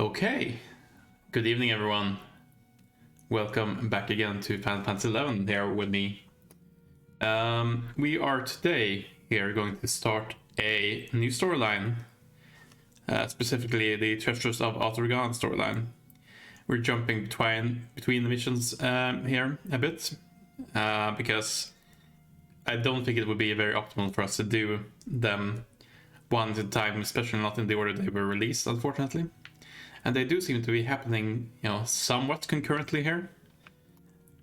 Okay, good evening everyone. Welcome back again to Final Fantasy XI here with me. We are today here going to start a new storyline, specifically the Treasures of Otorgan storyline. We're jumping between the missions here a bit, because I don't think it would be very optimal for us to do them one at a time, especially not in the order they were released, unfortunately. And they do seem to be happening, somewhat concurrently here,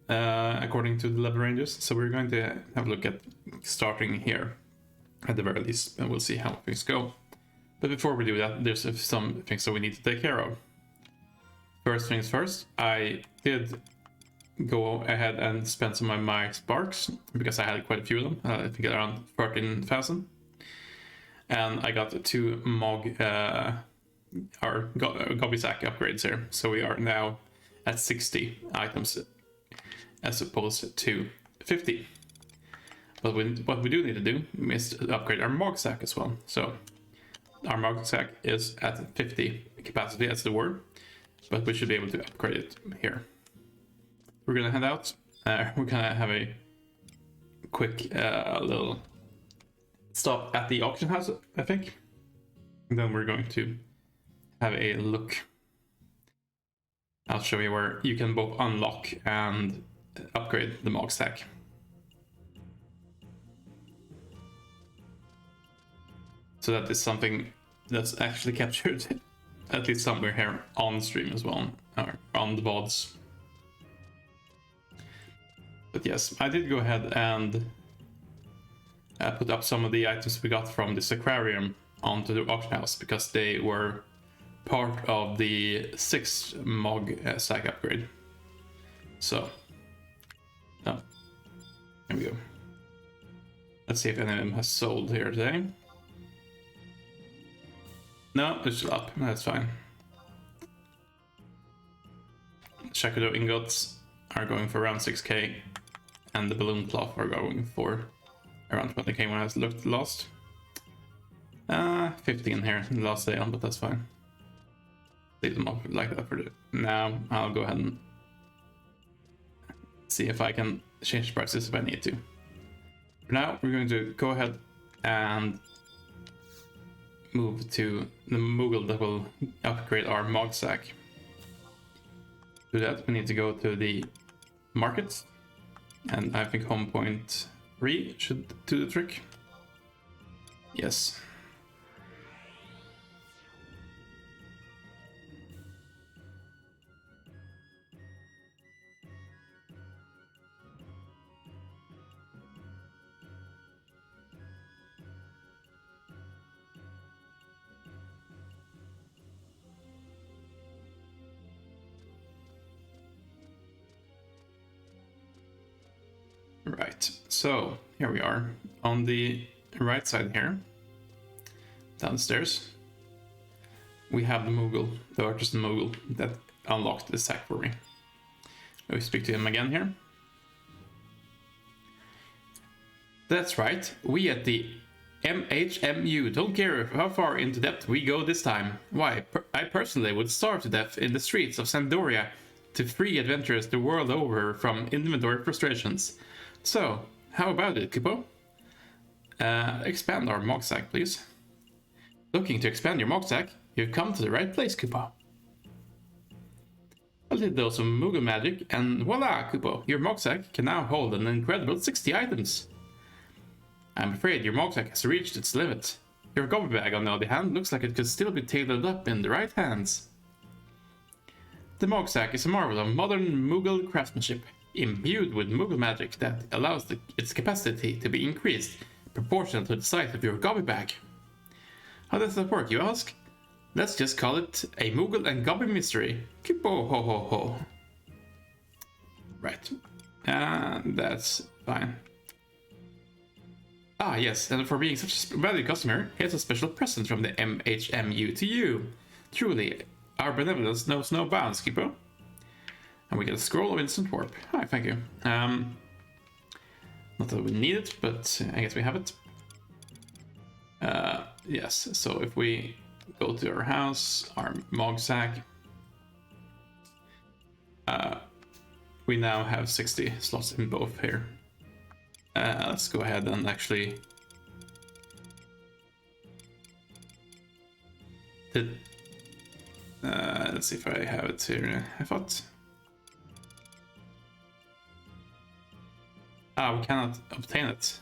according to the level ranges. So we're going to have a look at starting here, at the very least, and we'll see how things go. But before we do that, there's some things that we need to take care of. First things first, I did go ahead and spend some of my sparks, because I had quite a few of them, I think around 13,000. And I got 2 Mog... our Gobby Sack upgrades here, so we are now at 60 items as opposed to 50. But what we do need to do is to upgrade our Mog Sack as well. So our Mog Sack is at 50 capacity, as the word, but we should be able to upgrade it here. We're gonna head out. We're gonna have a quick little stop at the auction house, I think. And then we're going to have a look. I'll show you where you can both unlock and upgrade the Mog Sack. So that is something that's actually captured at least somewhere here on stream as well, or on the VODs. But yes, I did go ahead and put up some of the items we got from this aquarium onto the auction house, because they were part of the 6th Mog Sack upgrade. So, here we go. Let's see if any of them has sold here today. No, it's still up. That's fine. Shakudo ingots are going for around 6k, and the balloon cloth are going for around 20k when I looked last. 15 here in the last day on, but that's fine. Leave them up like that for now. I'll go ahead and see if I can change the prices if I need to. For now, we're going to go ahead and move to the Moogle that will upgrade our Mog Sack. To do that, we need to go to the market, and I think home point 3 should do the trick. Yes. Right, so here we are on the right side here, downstairs. We have the Moogle, the artisan Moogle, that unlocked the sack for me. We speak to him again here. That's right, we at the MHMU don't care how far into depth we go this time. Why, I personally would starve to death in the streets of Sandoria to free adventurers the world over from inventory frustrations. So, how about it, Kupo? Expand our Mog Sack, please. Looking to expand your Mog Sack? You've come to the right place, Kupo. A little dose of Moogle magic, and voila, Kupo! Your Mog Sack can now hold an incredible 60 items. I'm afraid your Mog Sack has reached its limit. Your Gobby Bag, on the other hand, looks like it could still be tailored up in the right hands. The Mog Sack is a marvel of modern Moogle craftsmanship, imbued with Moogle magic that allows its capacity to be increased proportional to the size of your Gobby Bag. How does that work, you ask? Let's just call it a Moogle and Gobby mystery. Kipo ho ho ho. Right. That's fine. Ah yes, and for being such a valued customer, here's a special present from the MHMU to you. Truly, our benevolence knows no bounds, Kipo. And we get a scroll of instant warp. Hi, thank you. Not that we need it, but I guess we have it. Yes, so if we go to our house, our Mog Sack. We now have 60 slots in both here. Let's go ahead and actually... let's see if I have it here. I thought... we cannot obtain it.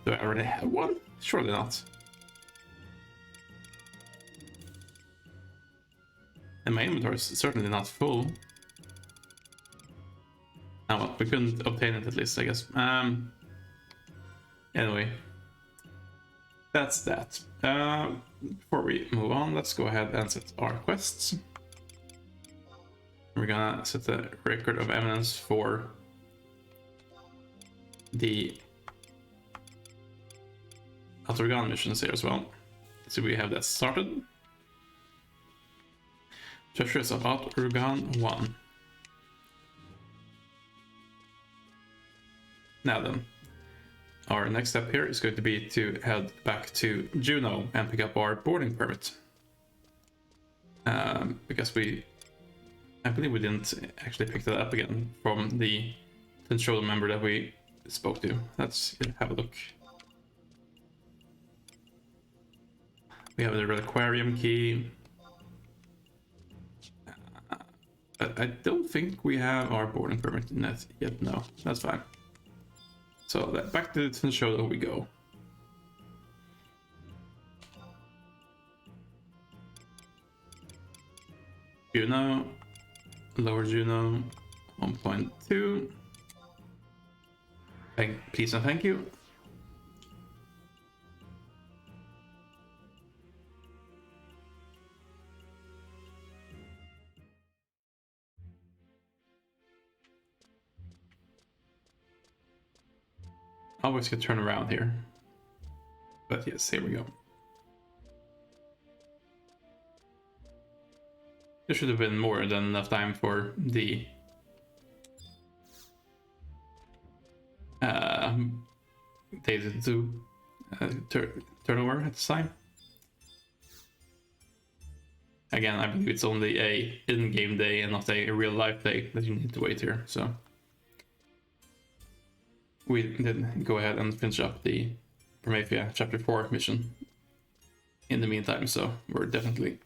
Do I already have one? Surely not. And my inventory is certainly not full. Oh well, we couldn't obtain it at least, I guess. Anyway. That's that. Before we move on, let's go ahead and set our quests. We're gonna set the record of eminence for the Outer missions here as well. So we have that started. Treasures of Outer 1. Now then, our next step here is going to be to head back to Juno and pick up our boarding permit. Because I believe we didn't actually pick that up again from the Shoulder member that we spoke to. Let's have a look. We have the Aquarium Key. I don't think we have our boarding permit in that yet. No, that's fine. So back to the show we go. Juno, lower Juno, 1.2. Please and thank you. Always can turn around here. But yes, here we go. There should have been more than enough time for the data to turn over at this time. Again, I believe it's only a in-game day and not a real-life day that you need to wait here, so we did go ahead and finish up the Promethea Chapter 4 mission in the meantime, so we're definitely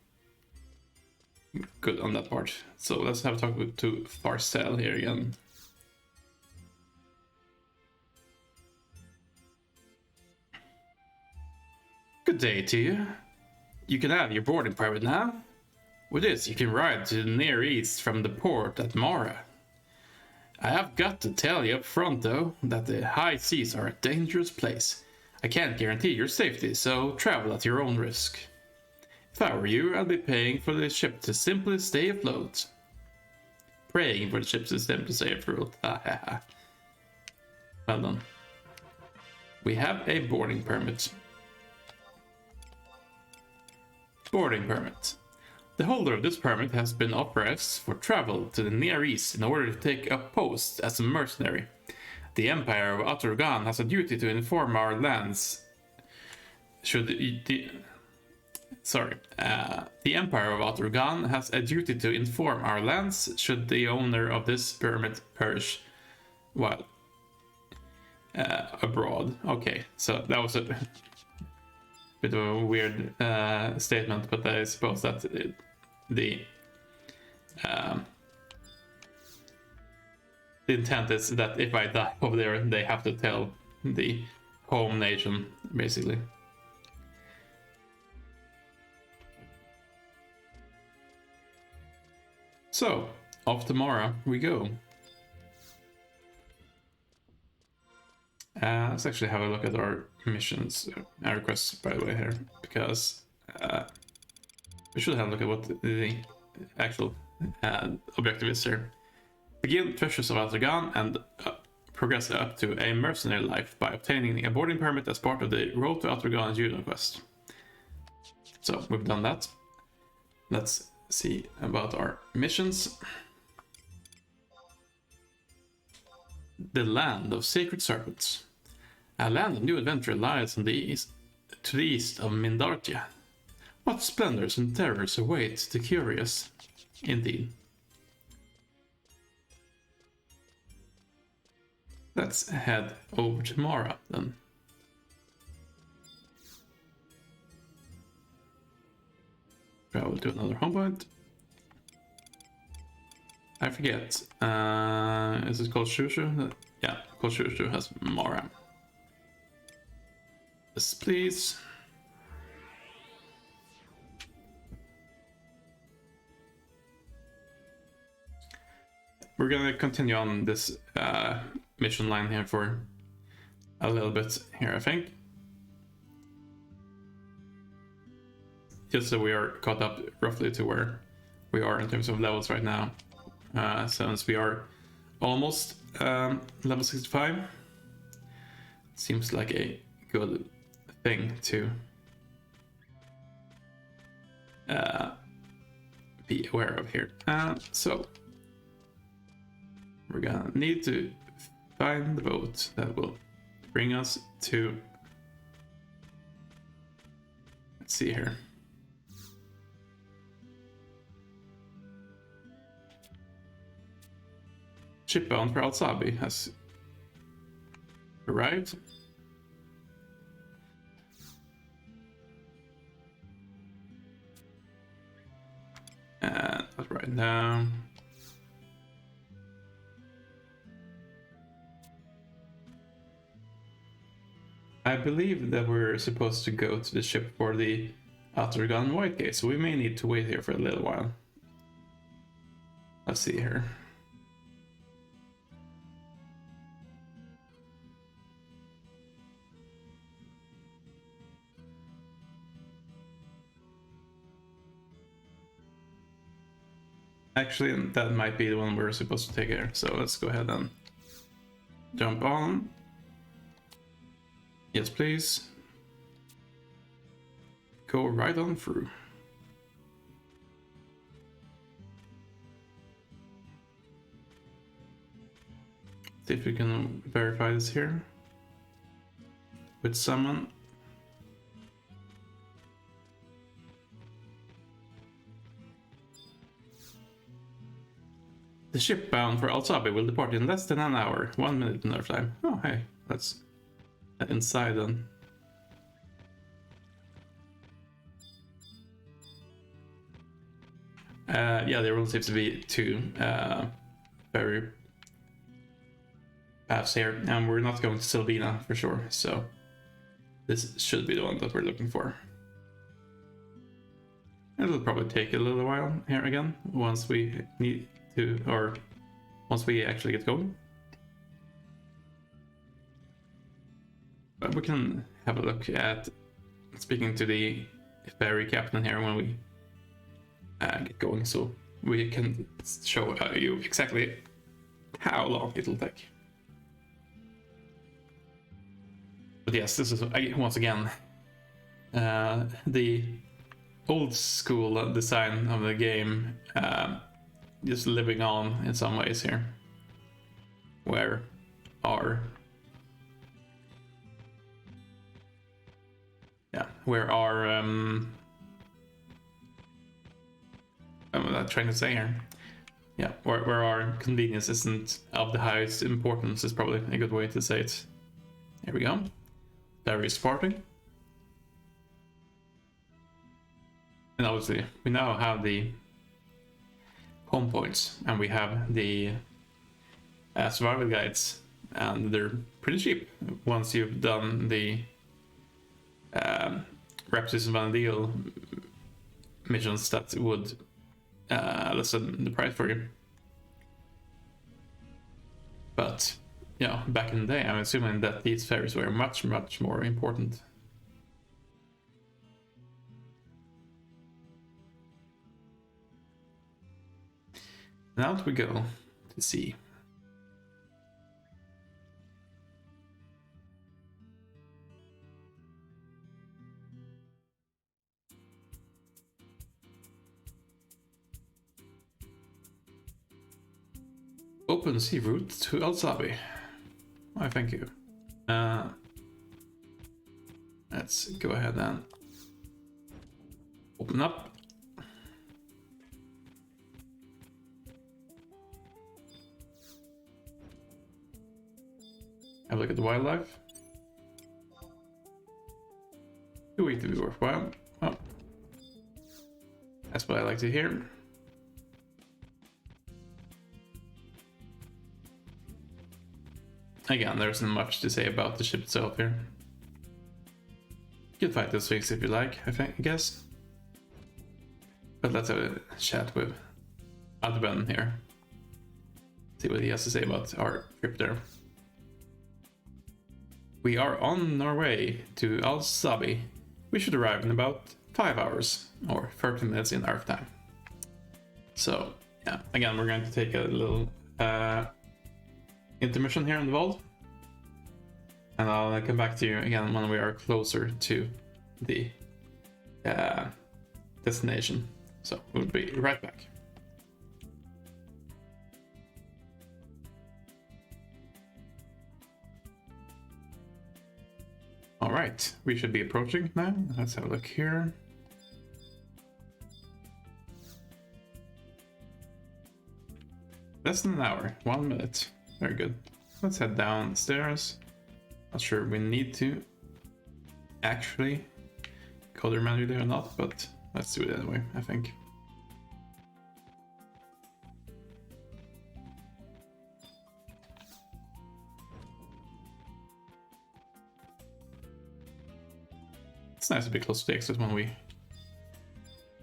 good on that part. So let's have a talk to Farcel here again. Good day to you. You can have your boarding permit now. With this, you can ride to the Near East from the port at Mara. I have got to tell you up front, though, that the high seas are a dangerous place. I can't guarantee your safety, so travel at your own risk. If I were you, I'd be paying for the ship to simply stay afloat. Praying for the ship to simply stay afloat. Well done. We have a boarding permit. Boarding permit. The holder of this permit has been authorized for travel to the Near East in order to take up post as a mercenary. The Empire of Aturgan has a duty to inform our lands should the Empire of Aturgan has a duty to inform our lands should the owner of this permit perish while abroad. Okay, so that was a bit of a weird statement, but I suppose that the intent is that if I die over there, they have to tell the home nation, basically. So, off to Mara we go. Let's actually have a look at our missions, our requests, by the way, here, because we should have a look at what the actual objective is here. Begin Treasures of Aturgan and progress up to a mercenary life by obtaining a boarding permit as part of the Road to Aturgan Juno quest. So, we've done that. Let's see about our missions. The Land of Sacred Serpents. A land of new adventure lies on the east, to the east of Mindartia. What splendors and terrors await the curious? Indeed. Let's head over to Mara then. Travel to another home point. I forget. Is it called Shushu? Yeah, called Shushu has Mara. Yes, please. We're gonna continue on this mission line here for a little bit here, I think. Just so we are caught up roughly to where we are in terms of levels right now. Since we are almost level 65, seems like a good thing to be aware of here. So we're gonna need to find the boat that will bring us to, let's see here. Ship bound for Al-Sabi has arrived. And let's write down. I believe that we're supposed to go to the ship for the Atragan White Gate, so we may need to wait here for a little while. Let's see here. Actually, that might be the one we're supposed to take here, so let's go ahead and jump on. Yes, please. Go right on through. See if we can verify this here with someone. The ship bound for Al-Sabi will depart in less than an hour, 1 minute in Earth time. Oh, hey, that's inside then. Yeah, there will seems to be two ferry paths here, and we're not going to Silvina for sure, so this should be the one that we're looking for. It'll probably take a little while here again, once we need to, or once we actually get going. But we can have a look at speaking to the ferry captain here when we get going, so we can show you exactly how long it'll take. But yes, this is once again the old school design of the game, just living on in some ways here, where our what am I trying to say here? Yeah, where our convenience isn't of the highest importance is probably a good way to say it. Here we go. Ferry is departing. And obviously, we now have the home points, and we have the survival guides, and they're pretty cheap once you've done the Raptors and Vanadil missions that would lessen the price for you. But yeah, back in the day, I'm assuming that these ferries were much more important. Now we go to sea. Open sea route to Al-Sabi. Why, thank you. Let's go ahead and Open up. Have a look at the wildlife. Too weak to be worthwhile. Well, that's what I like to hear. Again, there isn't much to say about the ship itself here. You can fight the Sphinx if you like, I guess. But let's have a chat with Adven here. See what he has to say about our trip there. We are on our way to Al-Sabi. We should arrive in about 5 hours, or 30 minutes in Earth time. So, yeah, again, we're going to take a little intermission here in the vault. And I'll come back to you again when we are closer to the destination. So, we'll be right back. Alright, we should be approaching now. Let's have a look here. Less than an hour, 1 minute. Very good. Let's head downstairs. Not sure we need to actually go there manually or not, but let's do it anyway, I think. It's nice to be close to the exit when we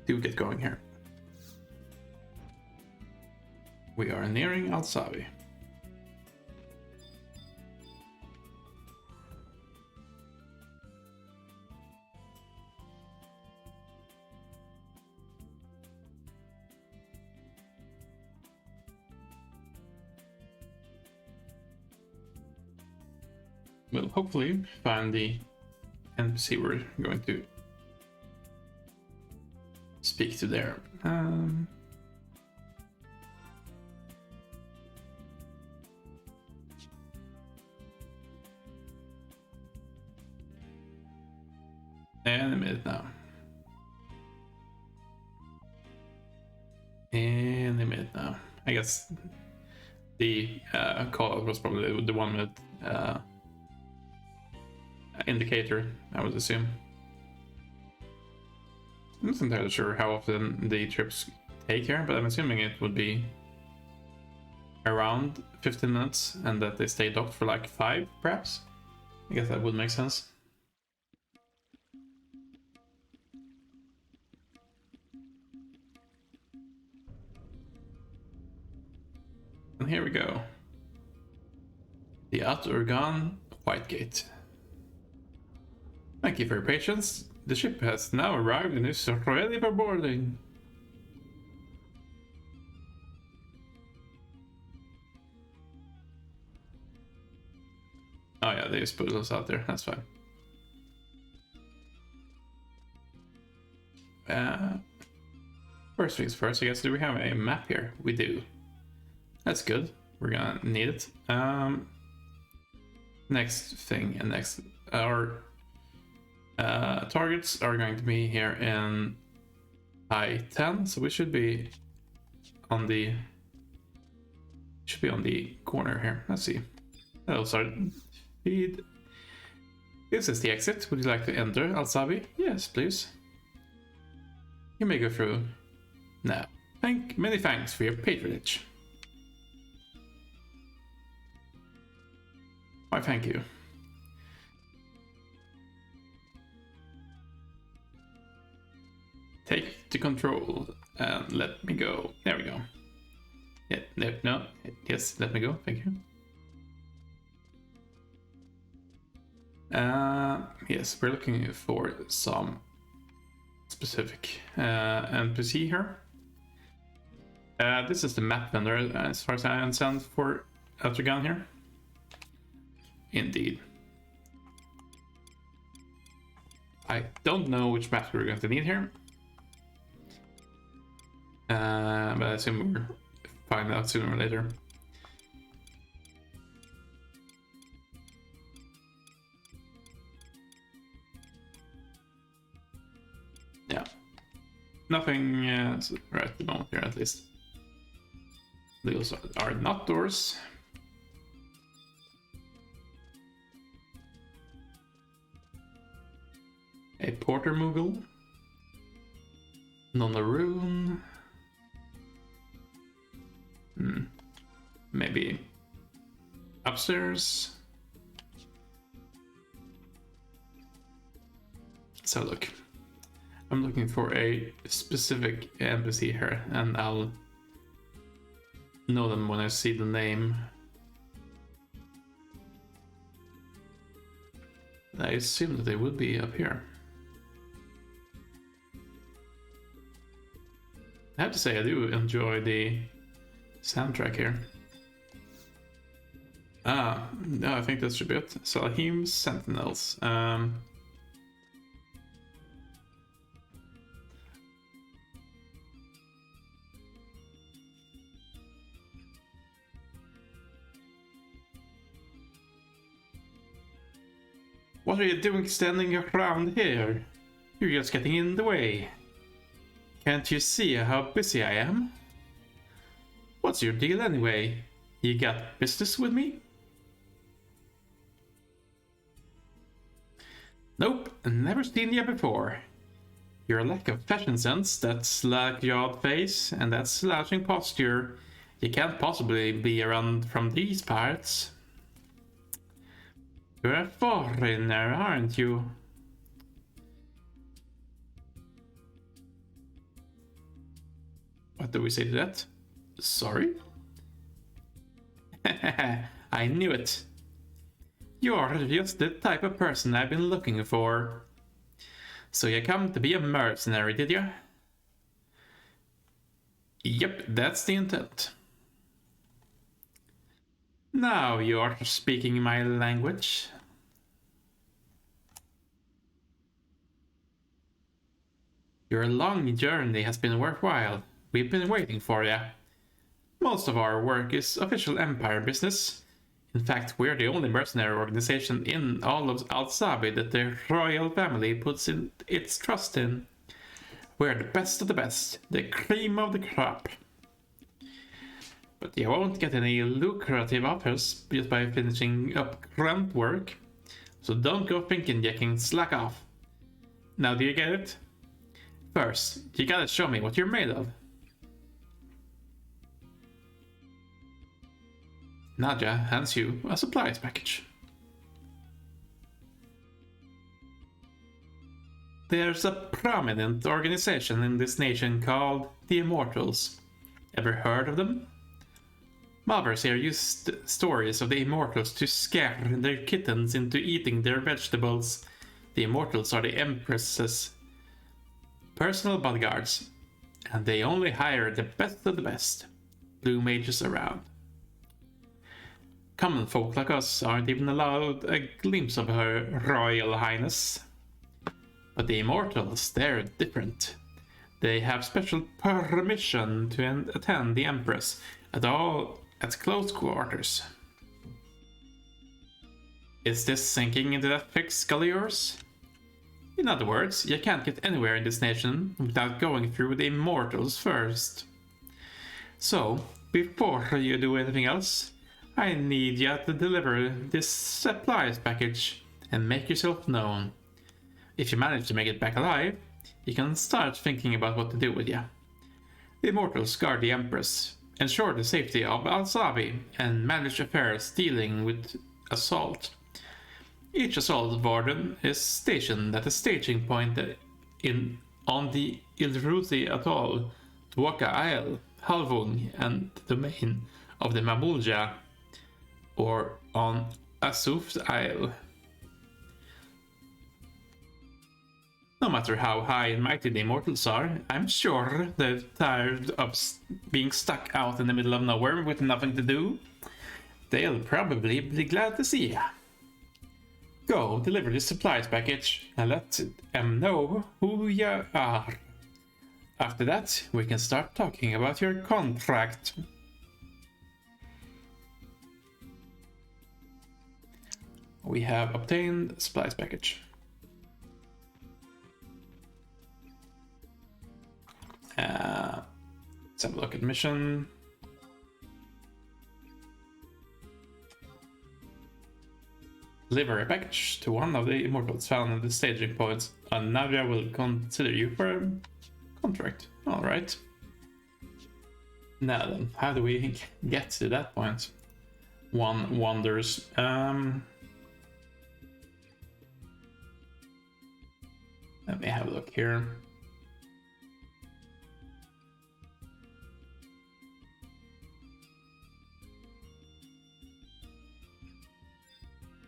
do get going here. We are nearing Al-Sabi. We'll hopefully find the NPC we're going to speak to there. And a minute now. And a minute now. I guess the call out was probably the 1 minute indicator, I would assume. I'm not entirely sure how often the trips take here, but I'm assuming it would be around 15 minutes and that they stay docked for like 5, perhaps. I guess that would make sense. And here we go. The At-Urgan White Gate. Thank you for your patience. The ship has now arrived and is ready for boarding. Oh yeah, they just put us out there. That's fine. First things first, I guess. Do we have a map here? We do. That's good. We're gonna need it. Next thing and next, our targets are going to be here in I-10, so we should be on the corner here. Let's see. Hello, Sergeant. Feed. This is the exit. Would you like to enter Al-Sabi? Yes, please. You may go through now. Many thanks for your patronage. Why, thank you. Take the control and let me go. There we go. Yeah, no, yes, let me go. Thank you. Yes, we're looking for some specific NPC here. This is the map vendor, as far as I understand, for At-Urgan here. Indeed. I don't know which map we're going to need here. But I assume we'll find out sooner or later. Yeah. nothing right at the moment here, at least. Those are not doors. A porter moogle. Non-rune. Maybe upstairs. Let's have a look. I'm looking for a specific NPC here, and I'll know them when I see the name. I assume that they would be up here. I have to say I do enjoy the soundtrack here. No, I think that should be it. Salahim Sentinels. What are you doing standing around here? You're just getting in the way. Can't you see how busy I am? What's your deal anyway? You got business with me? Nope, never seen you before. Your lack of fashion sense, that slack-jawed face, and that slouching posture, you can't possibly be around from these parts. You're a foreigner, aren't you? What do we say to that? Sorry? I knew it. You're just the type of person I've been looking for. So you come to be a mercenary, did you? Yep, that's the intent. Now you're speaking my language. Your long journey has been worthwhile. We've been waiting for you. Most of our work is official Empire business. In fact, we're the only mercenary organization in all of Al-Sabi that the royal family puts in its trust in. We're the best of the best, the cream of the crop. But you won't get any lucrative offers just by finishing up grunt work. So don't go thinking you can slack off. Now do you get it? First, you gotta show me what you're made of. Nadja hands you a supplies package. There's a prominent organization in this nation called the Immortals. Ever heard of them? Mobbers here use stories of the Immortals to scare their kittens into eating their vegetables. The Immortals are the Empress's personal bodyguards, and they only hire the best of the best blue mages around. Common folk like us aren't even allowed a glimpse of Her Royal Highness. But the Immortals, they're different. They have special permission to attend the Empress at close quarters. Is this sinking into that thick skull of yours? In other words, you can't get anywhere in this nation without going through the Immortals first. So, before you do anything else, I need you to deliver this supplies package and make yourself known. If you manage to make it back alive, you can start thinking about what to do with you. The Immortals guard the Empress, ensure the safety of Al-Sabi, and manage affairs dealing with assault. Each assault warden is stationed at a staging point on the Ilruthi Atoll, Tuaka Isle, Halvung, and the domain of the Mamulja, or on Asuf Isle. No matter how high and mighty the Immortals are, I'm sure they're tired of being stuck out in the middle of nowhere with nothing to do. They'll probably be glad to see you. Go deliver this supplies package and let them know who you are. After that, we can start talking about your contract. We have obtained supplies package. Let's have a look at mission. Deliver a package to one of the Immortals found at the staging points, and Nadia will consider you for a contract. Alright. Now then, how do we get to that point? One wonders. Let me have a look here.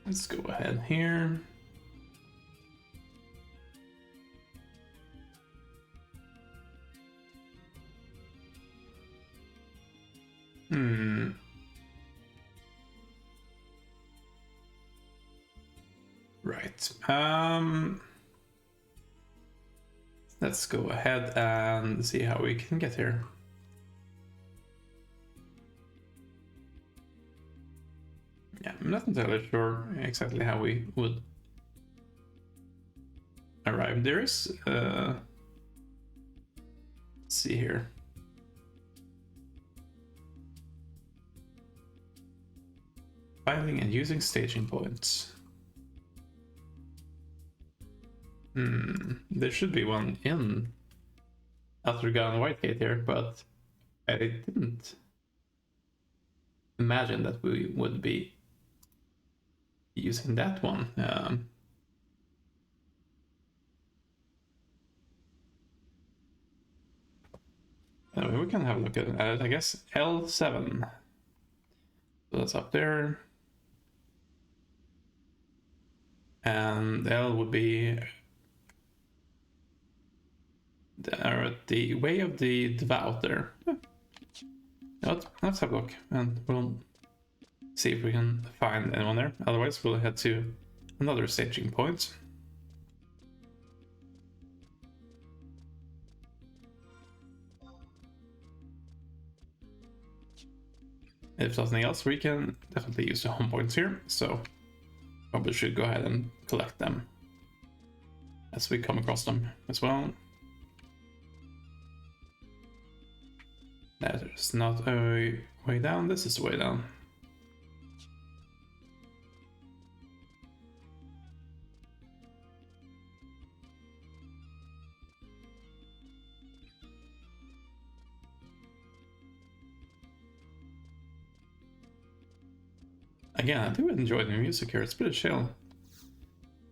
Let's go ahead here. Right. Let's go ahead and see how we can get here. Yeah, I'm not entirely sure exactly how we would arrive. There is, let's see here. Finding and using staging points. There should be one in Athergan Whitegate here, but I didn't imagine that we would be using that one. Anyway, we can have a look at it. I guess L7. So that's up there. And L would be the way of the devout there. Let's have a look and we'll see if we can find anyone there. Otherwise, we'll head to another staging point. If nothing else, we can definitely use the home points here, so probably should go ahead and collect them as we come across them as well. That is not a way down, this is the way down. Again, I do enjoy the music here, it's pretty chill.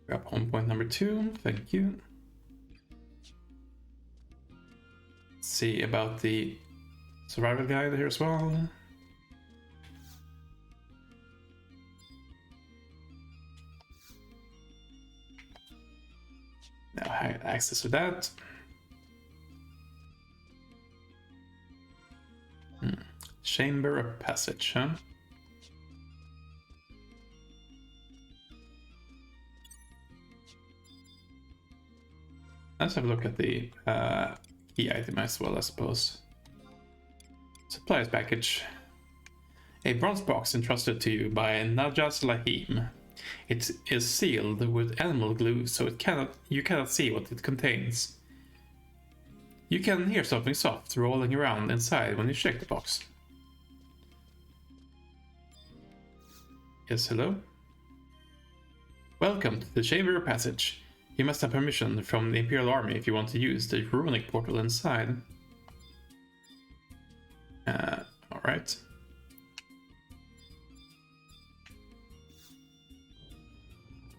Grab home point number 2, thank you. Let's see about the survival guide here as well. Now I have access to that. Chamber of Passage, huh? Let's have a look at the key item as well, I suppose. Supplies package. A bronze box entrusted to you by Najas Lahim. It is sealed with animal glue, so you cannot see what it contains. You can hear something soft rolling around inside when you shake the box. Yes, hello? Welcome to the Chamber of Passage. You must have permission from the Imperial Army if you want to use the runic portal inside. Alright.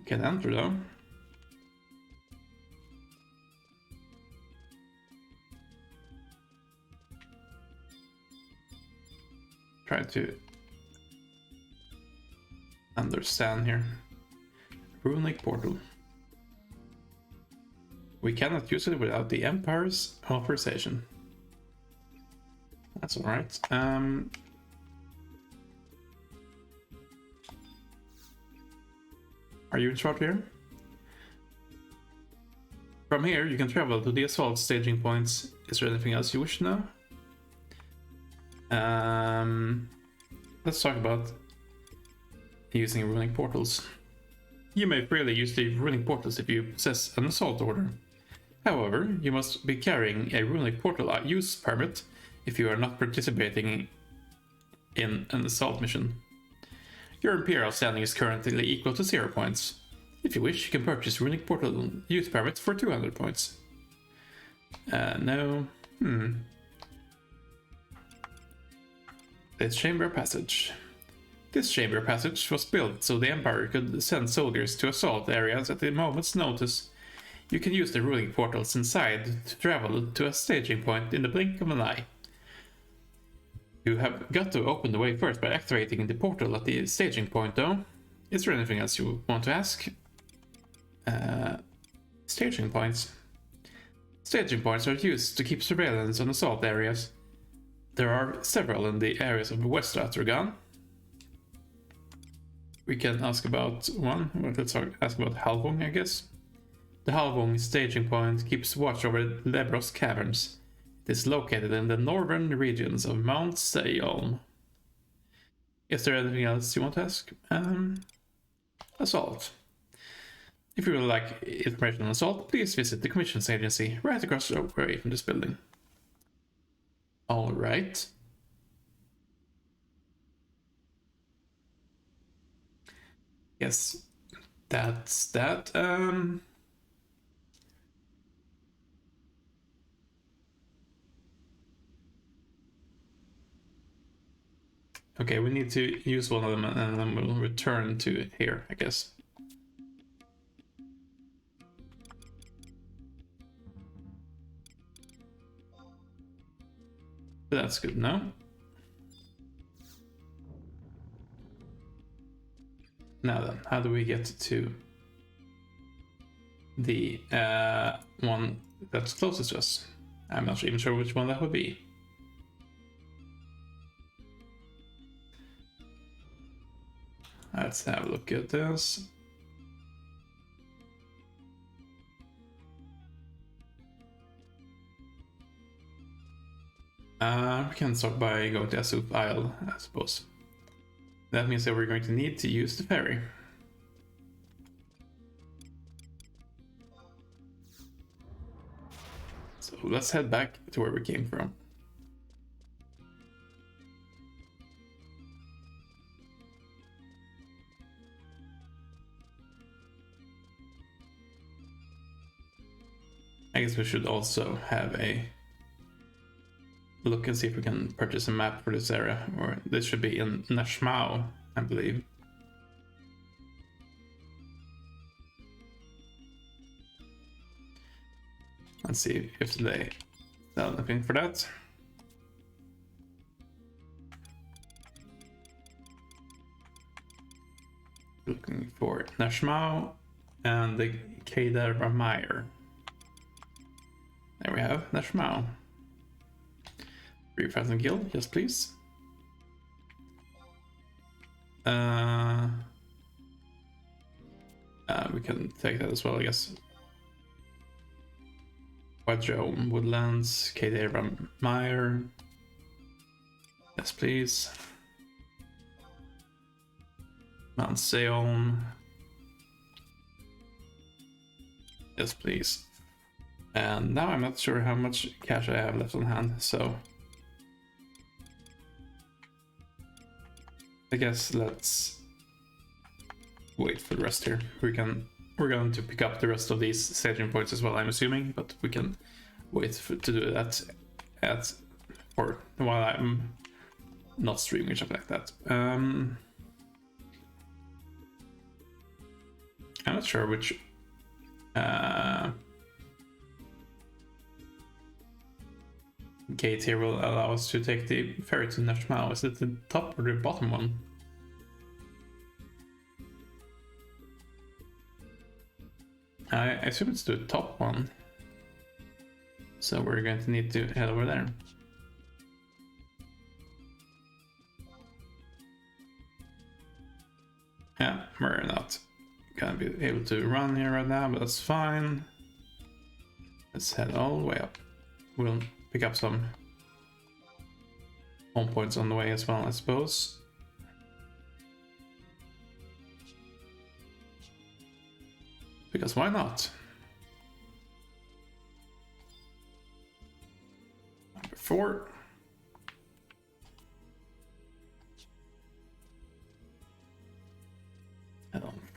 Can enter though. Try to understand here. Runic portal. We cannot use it without the Empire's authorization. That's alright. Are you in charge here? From here, you can travel to the assault staging points. Is there anything else you wish to know? Let's talk about using runic portals. You may freely use the runic portals if you possess an assault order. However, you must be carrying a runic portal use permit if you are not participating in an assault mission. Your Imperial standing is currently equal to 0 points. If you wish, you can purchase Runic Portal use permits for 200 points. No. This chamber passage. This chamber passage was built so the Empire could send soldiers to assault areas at a moment's notice. You can use the ruling portals inside to travel to a staging point in the blink of an eye. You have got to open the way first by activating the portal at the staging point, though. Is there anything else you want to ask? Staging points. Staging points are used to keep surveillance on assault areas. There are several in the areas of West Atragan. We can ask about one. Let's ask about Halvong, I guess. The Halvong staging point keeps watch over Lebros Caverns. It is located in the northern regions of Mount Sayolm. Is there anything else you want to ask? Assault. If you would like information on assault, please visit the commissions agency right across the way from this building. Alright. Yes, that's that. Okay, we need to use one of them and then we'll return to here, I guess. But that's good now. Now then, how do we get to the one that's closest to us? I'm not even sure which one that would be. Let's have a look at this. We can start by going to Asuf Isle, I suppose. That means that we're going to need to use the ferry. So let's head back to where we came from. I guess we should also have a look and see if we can purchase a map for this area, or this should be in Nashmau, I believe. Let's see if they sell anything for that. Looking for Nashmau and the Kedar Ramire. There we have Nashmau. 3,000 gil, yes please. We can take that as well, I guess. Quadrome Woodlands, Kedar Ramire. Yes please. Mount Seon. Yes please. And now I'm not sure how much cash I have left on hand, so I guess let's wait for the rest here. We're going to pick up the rest of these staging points as well, I'm assuming, but we can wait to do that or while I'm not streaming, something like that. I'm not sure which gate here will allow us to take the ferry to Nashmau. Is it the top or the bottom one? I assume it's the top one. So we're going to need to head over there. Yeah, we're not gonna be able to run here right now, but that's fine. Let's head all the way up. We'll pick up some home points on the way as well, I suppose. Because why not? Number 4.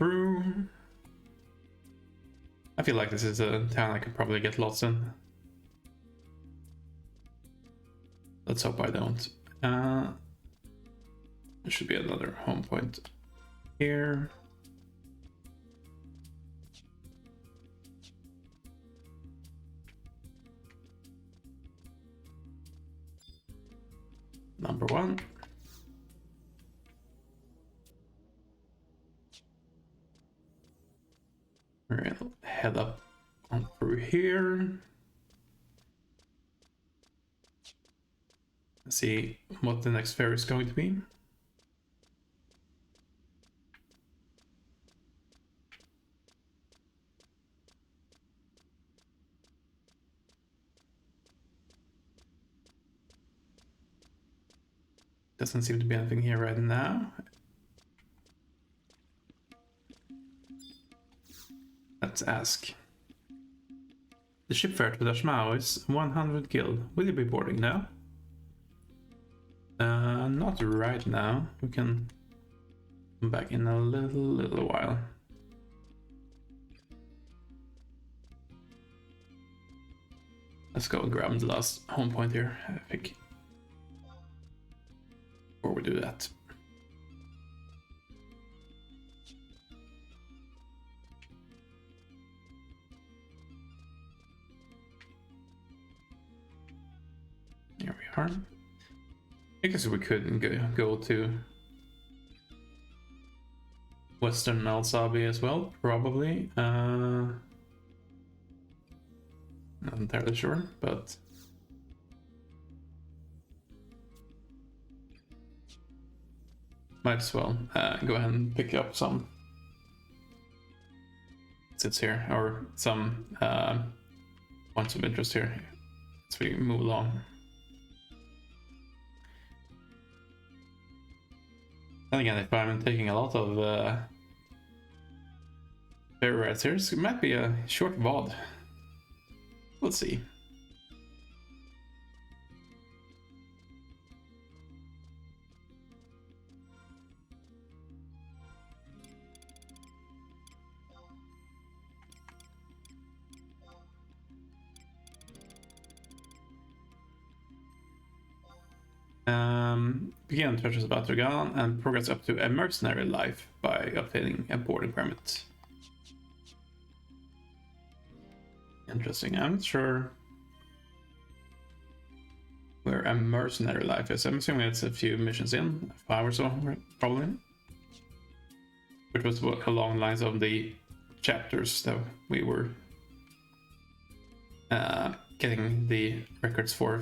through. I feel like this is a town I could probably get lots in. Let's hope I don't. There should be another home point here. Number 1. We'll head up on through here. See what the next ferry is going to be. Doesn't seem to be anything here right now. Let's ask. The ship fare to Dashmao is 100 gil. Will you be boarding now? Not right now. We can come back in a little while. Let's go and grab the last home point here, I think. Before we do that. Here we are. I guess we could go to Western Malsabi as well, probably. Not entirely sure, but might as well go ahead and pick up some sits here, or some points of interest here as we move along. And again, if I'm taking a lot of ferry rides here, it might be a short VOD. We'll see. Begin Treasures of Atragan and progress up to a mercenary life by obtaining a boarding permit. Interesting. I'm not sure where a mercenary life is. I'm assuming it's a few missions in, 5 or so, probably. Which was along the lines of the chapters that we were getting the records for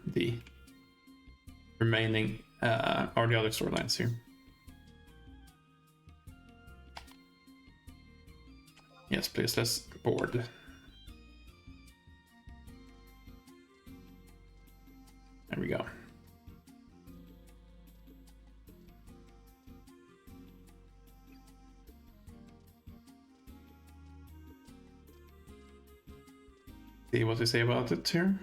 the remaining or the other storylines here. Yes, please, let's board. There we go. See what they say about it here.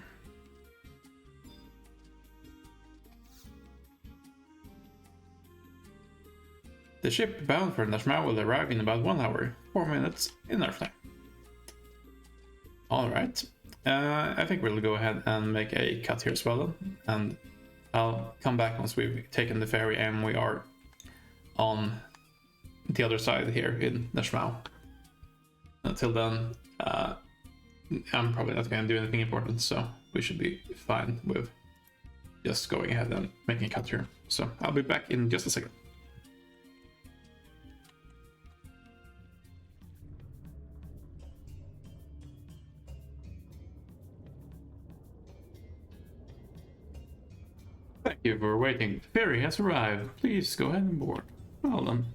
The ship bound for Nashma will arrive in about 1 hour, 4 minutes in Earth time. Alright, I think we'll go ahead and make a cut here as well, and I'll come back once we've taken the ferry and we are on the other side here in Nashma. Until then, I'm probably not going to do anything important, so we should be fine with just going ahead and making a cut here. So I'll be back in just a second. Thank you for waiting. The ferry has arrived. Please go ahead and board. Well done.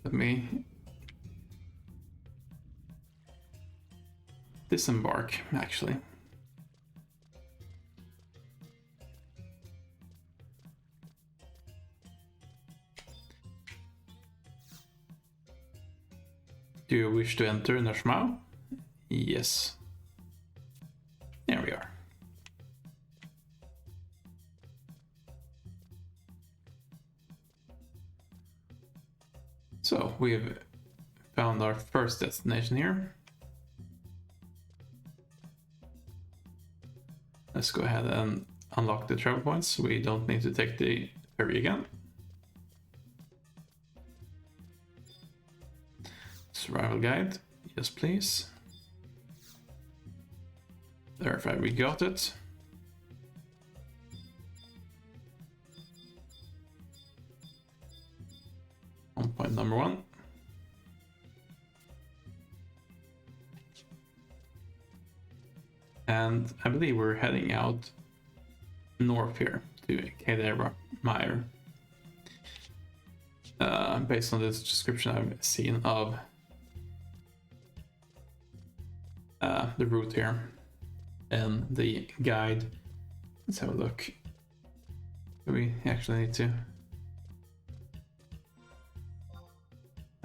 Let me disembark, actually. Do you wish to enter Nashmao? Yes. There we are. So we've found our first destination here. Let's go ahead and unlock the travel points. We don't need to take the ferry again. Survival guide, yes please. Verify we got it. On point number 1. And I believe we're heading out north here to Kadera Mire. Based on this description I've seen of the route here and the guide. Let's have a look. Do we actually need to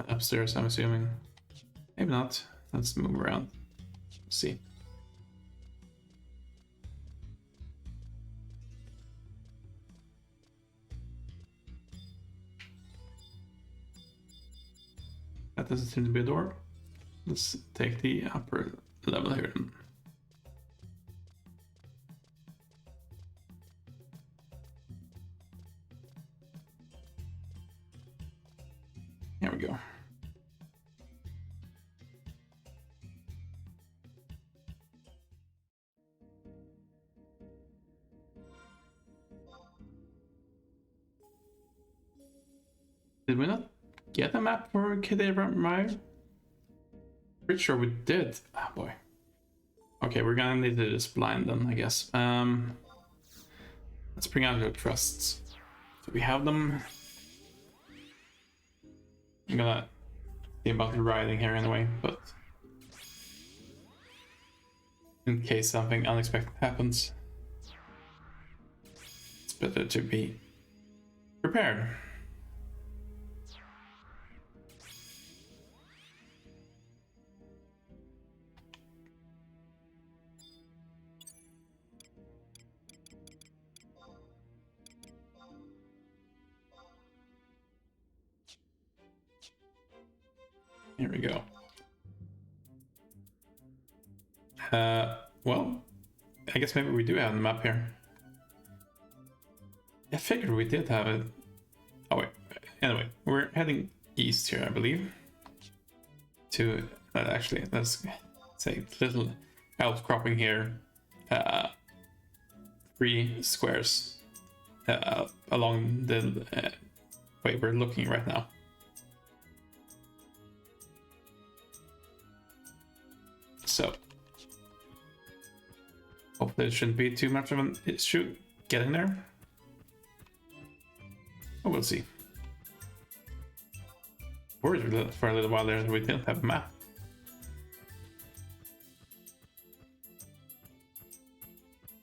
upstairs, I'm assuming? Maybe not. Let's move around. See. That doesn't seem to be a door. Let's take the upper level here. Here we go. Did we not get a map for Kadera Mire? Pretty sure we did. Ah, boy. Okay, we're gonna need to just blind them, I guess. Let's bring out your trusts. So we have them. I'm gonna see about the riding here anyway, but in case something unexpected happens, it's better to be prepared. Here we go. Well, I guess maybe we do have the map here. I figured we did have it. Oh wait, anyway, we're heading east here, I believe. To, actually, let's say little outcropping here. 3 squares along the way we're looking right now. So, hopefully it shouldn't be too much of an issue getting there. Oh, we'll see. Worried for a little while there that we didn't have a map.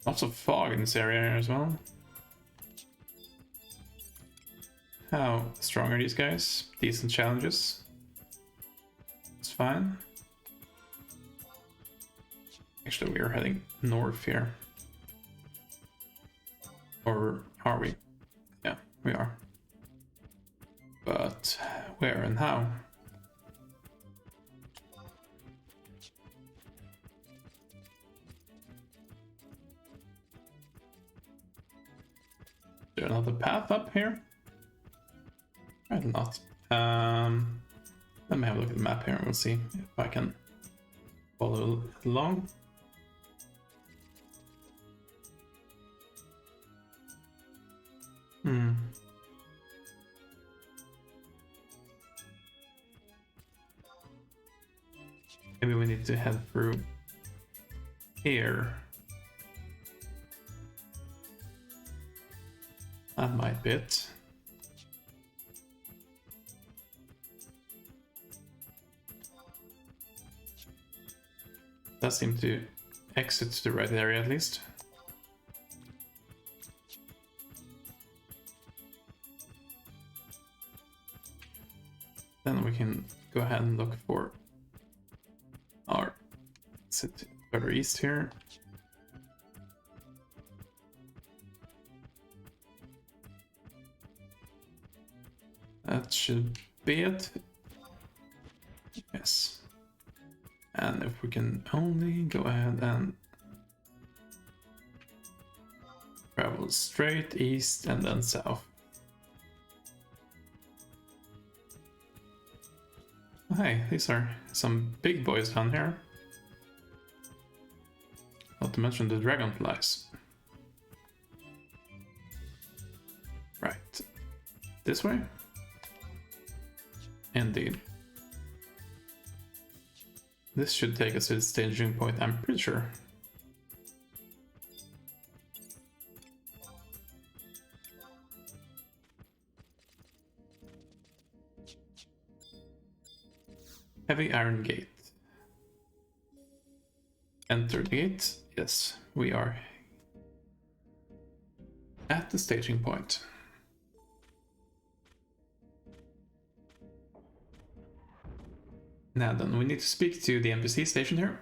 Lots of fog in this area as well. How strong are these guys? Decent challenges. It's fine. Actually, we are heading north here. Or are we? Yeah, we are. But where and how? Is there another path up here? Probably not. Let me have a look at the map here and we'll see if I can follow along. Maybe we need to head through here. That might be it. Does seem to exit to the right area at least. Then we can go ahead and look for our exit further east here. That should be it. Yes. And if we can only go ahead and travel straight east and then south. Hey, these are some big boys down here. Not to mention the dragonflies. Right. This way? Indeed. This should take us to the staging point, I'm pretty sure. Heavy iron gate. Enter the gate. Yes, we are at the staging point. Now then, we need to speak to the NPC station here.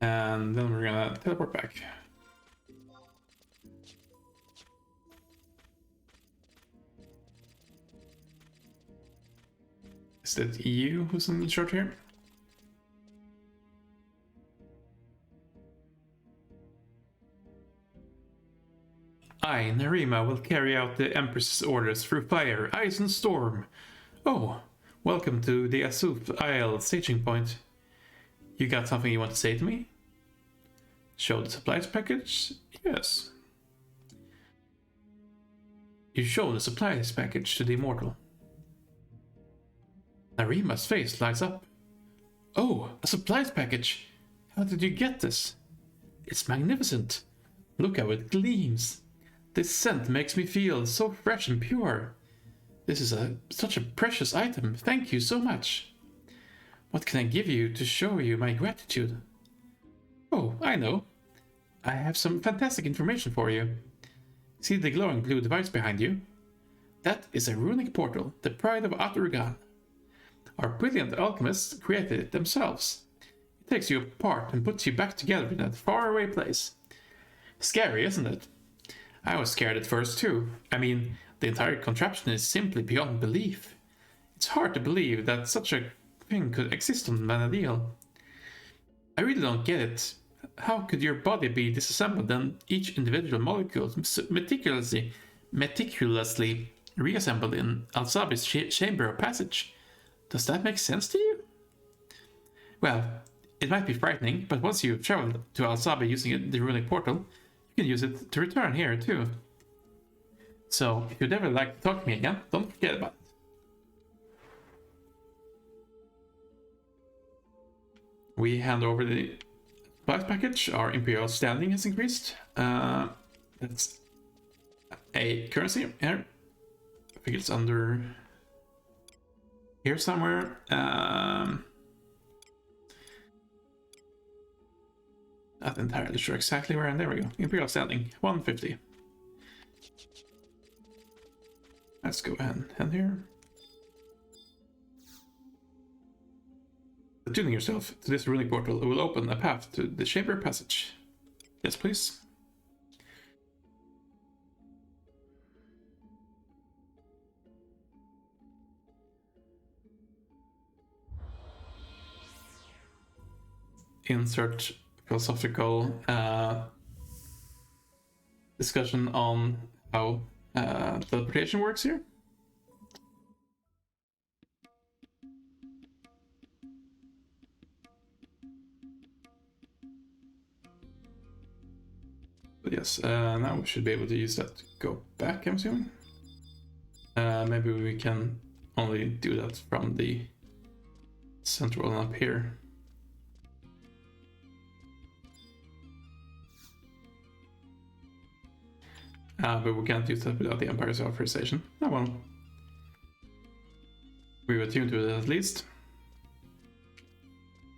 And then we're gonna teleport back. Is that you who's in charge here? I, Narima, will carry out the Empress's orders through fire, ice, and storm. Oh, welcome to the Asuf Isle staging point. You got something you want to say to me? Show the supplies package? Yes. You show the supplies package to the Immortal. Narima's face lights up. Oh, a supplies package! How did you get this? It's magnificent. Look how it gleams. This scent makes me feel so fresh and pure. This is such a precious item. Thank you so much. What can I give you to show you my gratitude? Oh, I know. I have some fantastic information for you. See the glowing blue device behind you? That is a runic portal, the pride of Aturgan. Our brilliant alchemists created it themselves. It takes you apart and puts you back together in that faraway place. Scary, isn't it? I was scared at first too. I mean, the entire contraption is simply beyond belief. It's hard to believe that such a thing could exist on Vanadil. I really don't get it. How could your body be disassembled and each individual molecule meticulously reassembled in Alsabi's chamber of passage? Does that make sense to you? Well, it might be frightening, but once you've traveled to Alsabi using the runic portal, you can use it to return here too. So, if you'd ever like to talk to me again, don't forget about it. We hand over the supplies package. Our imperial standing has increased. That's a currency here. I think it's under here somewhere. Not entirely sure exactly where, and there we go. Imperial standing, 150. Let's go ahead and here. Attuning yourself to this runic portal will open a path to the chamber passage. Yes, please. Insert philosophical discussion on how teleportation works here. But yes, now we should be able to use that to go back, I'm assuming. Maybe we can only do that from the central one up here. But we can't use that without the Empire's authorization. Oh well. We were tuned to it at least.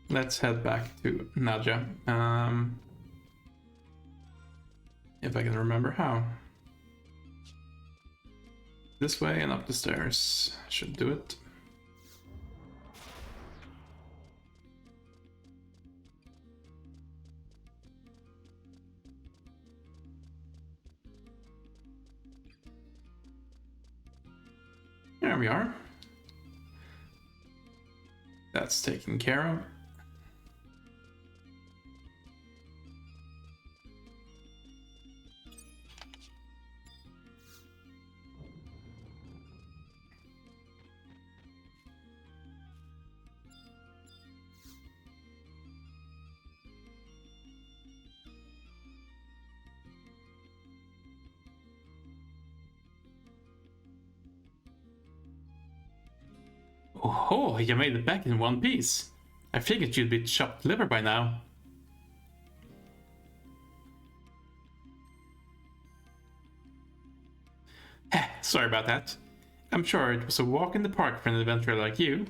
Let's head back to Naja. If I can remember how. This way and up the stairs. Should do it. There we are. That's taken care of. Oh, you made it back in one piece. I figured you'd be chopped liver by now. Sorry about that. I'm sure it was a walk in the park for an adventurer like you.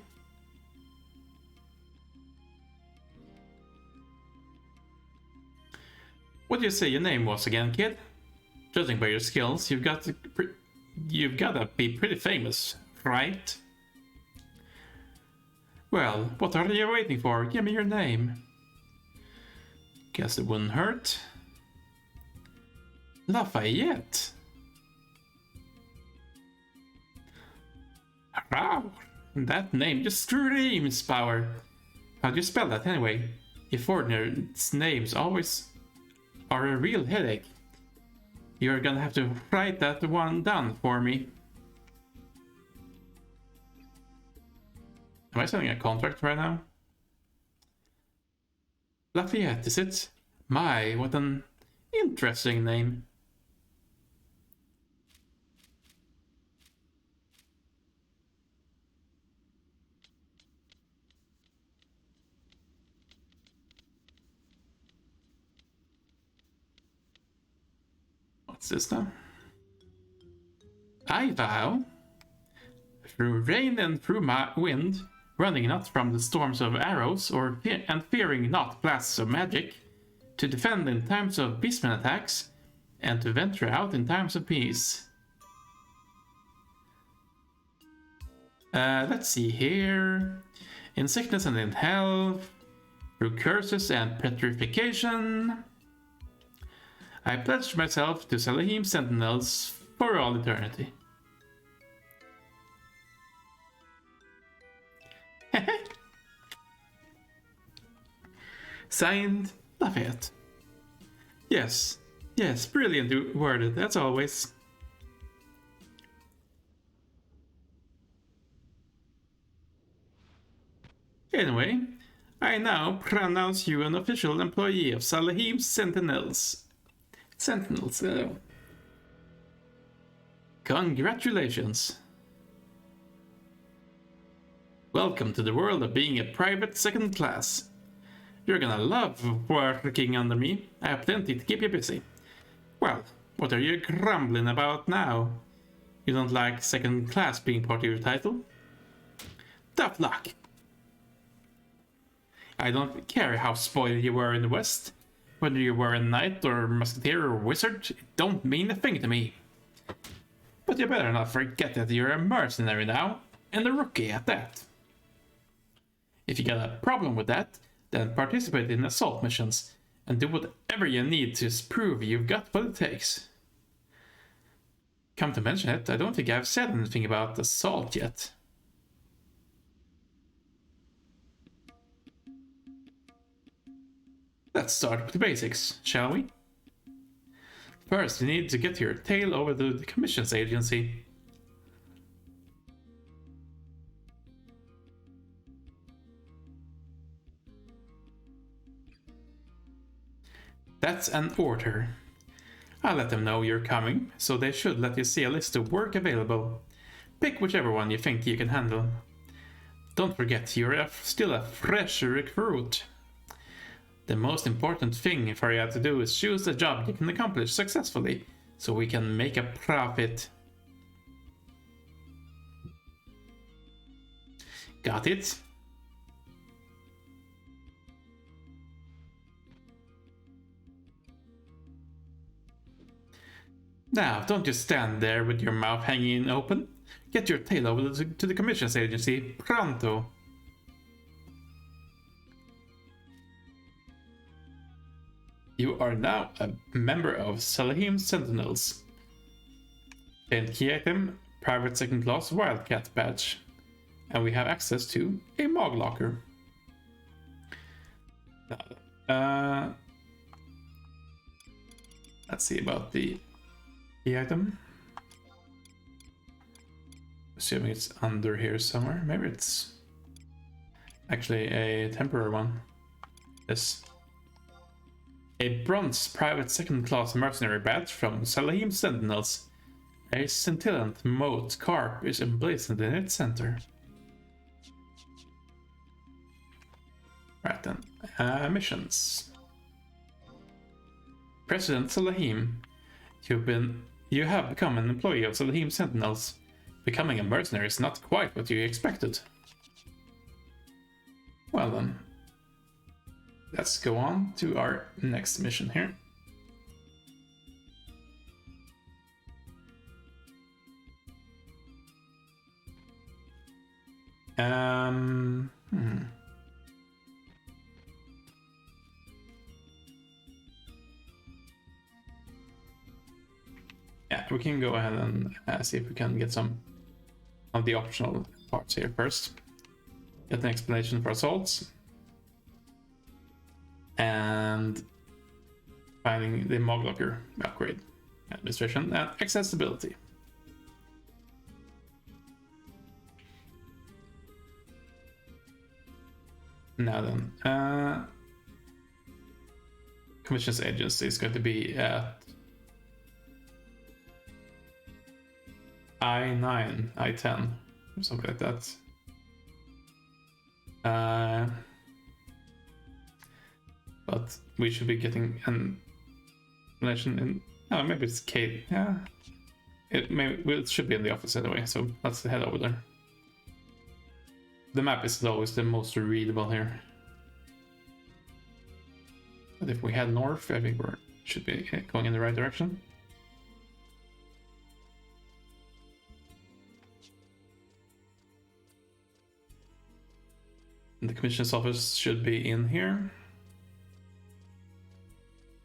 What did you say your name was again, kid? Judging by your skills, you've got to be pretty famous, right? Well, what are you waiting for? Give me your name. Guess it wouldn't hurt. Lafayette. Wow, that name just screams power. How do you spell that anyway? If ordinary names always are a real headache. You're gonna have to write that one down for me. Am I signing a contract right now? Lafayette, is it? My, what an interesting name. What's this now? I vow, through rain and through wind, running not from the storms of arrows, and fearing not blasts of magic, to defend in times of beastmen attacks, and to venture out in times of peace. Let's see here. In sickness and in health, through curses and petrification, I pledge myself to Salahim Sentinels for all eternity. Signed, Lafayette. Yes, brilliant worded, as always. Anyway, I now pronounce you an official employee of Salahim Sentinels. Congratulations. Welcome to the world of being a private second class. You're gonna love working under me. I have plenty to keep you busy. Well, what are you grumbling about now? You don't like second class being part of your title? Tough luck. I don't care how spoiled you were in the West. Whether you were a knight or musketeer or wizard, it don't mean a thing to me. But you better not forget that you're a mercenary now, and a rookie at that. If you got a problem with that, then participate in assault missions, and do whatever you need to prove you've got what it takes. Come to mention it, I don't think I've said anything about assault yet. Let's start with the basics, shall we? First, you need to get your tail over to the commissions agency. That's an order. I'll let them know you're coming, so they should let you see a list of work available. Pick whichever one you think you can handle. Don't forget, you're still a fresh recruit. The most important thing for you to do is choose a job you can accomplish successfully, so we can make a profit. Got it? Now, don't just stand there with your mouth hanging open. Get your tail over to the commissions agency, pronto. You are now a member of Salahim Sentinels. And key item, private second class Wildcat badge. And we have access to a Mog Locker. Let's see about the item. Assuming it's under here somewhere. Maybe it's actually a temporary one. This. A bronze private second-class mercenary badge from Salahim Sentinels. A scintillant moat carp is emblazoned in its center. Right then. Missions. President Salahim, you have become an employee of Salahim Sentinels. Becoming a mercenary is not quite what you expected. Well then. Let's go on to our next mission here. Yeah, we can go ahead and see if we can get some of the optional parts here first. Get an explanation for assaults. And finding the Mog Locker upgrade. Administration and accessibility. Now then, Commissions Agency is going to be at I9, I10, or something like that. But we should be getting an explanation in. Oh, maybe it's K. Yeah, it should be in the office anyway. So let's head over there. The map is always the most readable here. But if we head north, I think we should be going in the right direction. The commissioner's office should be in here.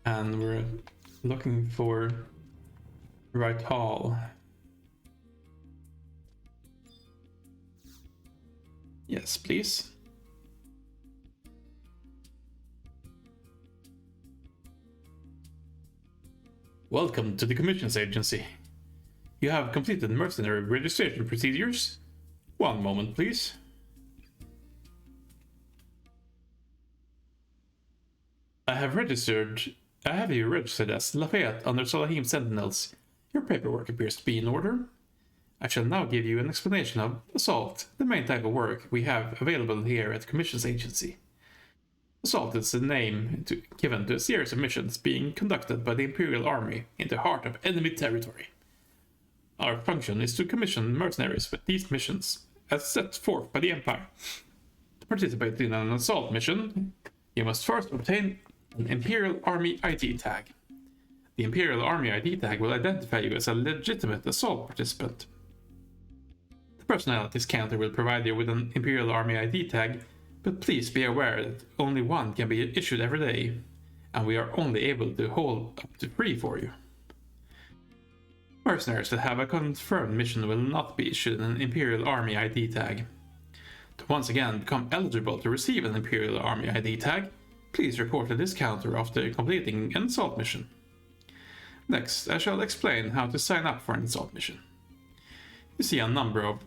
And we're looking for right hall. Yes, please. Welcome to the Commissions Agency. You have completed mercenary registration procedures. One moment, please. I have you registered as Lafayette under Salahim Sentinels. Your paperwork appears to be in order. I shall now give you an explanation of Assault, the main type of work we have available here at the Commissions Agency. Assault is the name given to a series of missions being conducted by the Imperial Army in the heart of enemy territory. Our function is to commission mercenaries with these missions, as set forth by the Empire. To participate in an assault mission, you must first obtain an Imperial Army ID tag. The Imperial Army ID tag will identify you as a legitimate assault participant. The personalities counter will provide you with an Imperial Army ID tag, but please be aware that only one can be issued every day, and we are only able to hold up to 3 for you. Mercenaries that have a confirmed mission will not be issued an Imperial Army ID tag. To once again become eligible to receive an Imperial Army ID tag, please report to this counter after completing an assault mission. Next, I shall explain how to sign up for an assault mission. You see a number of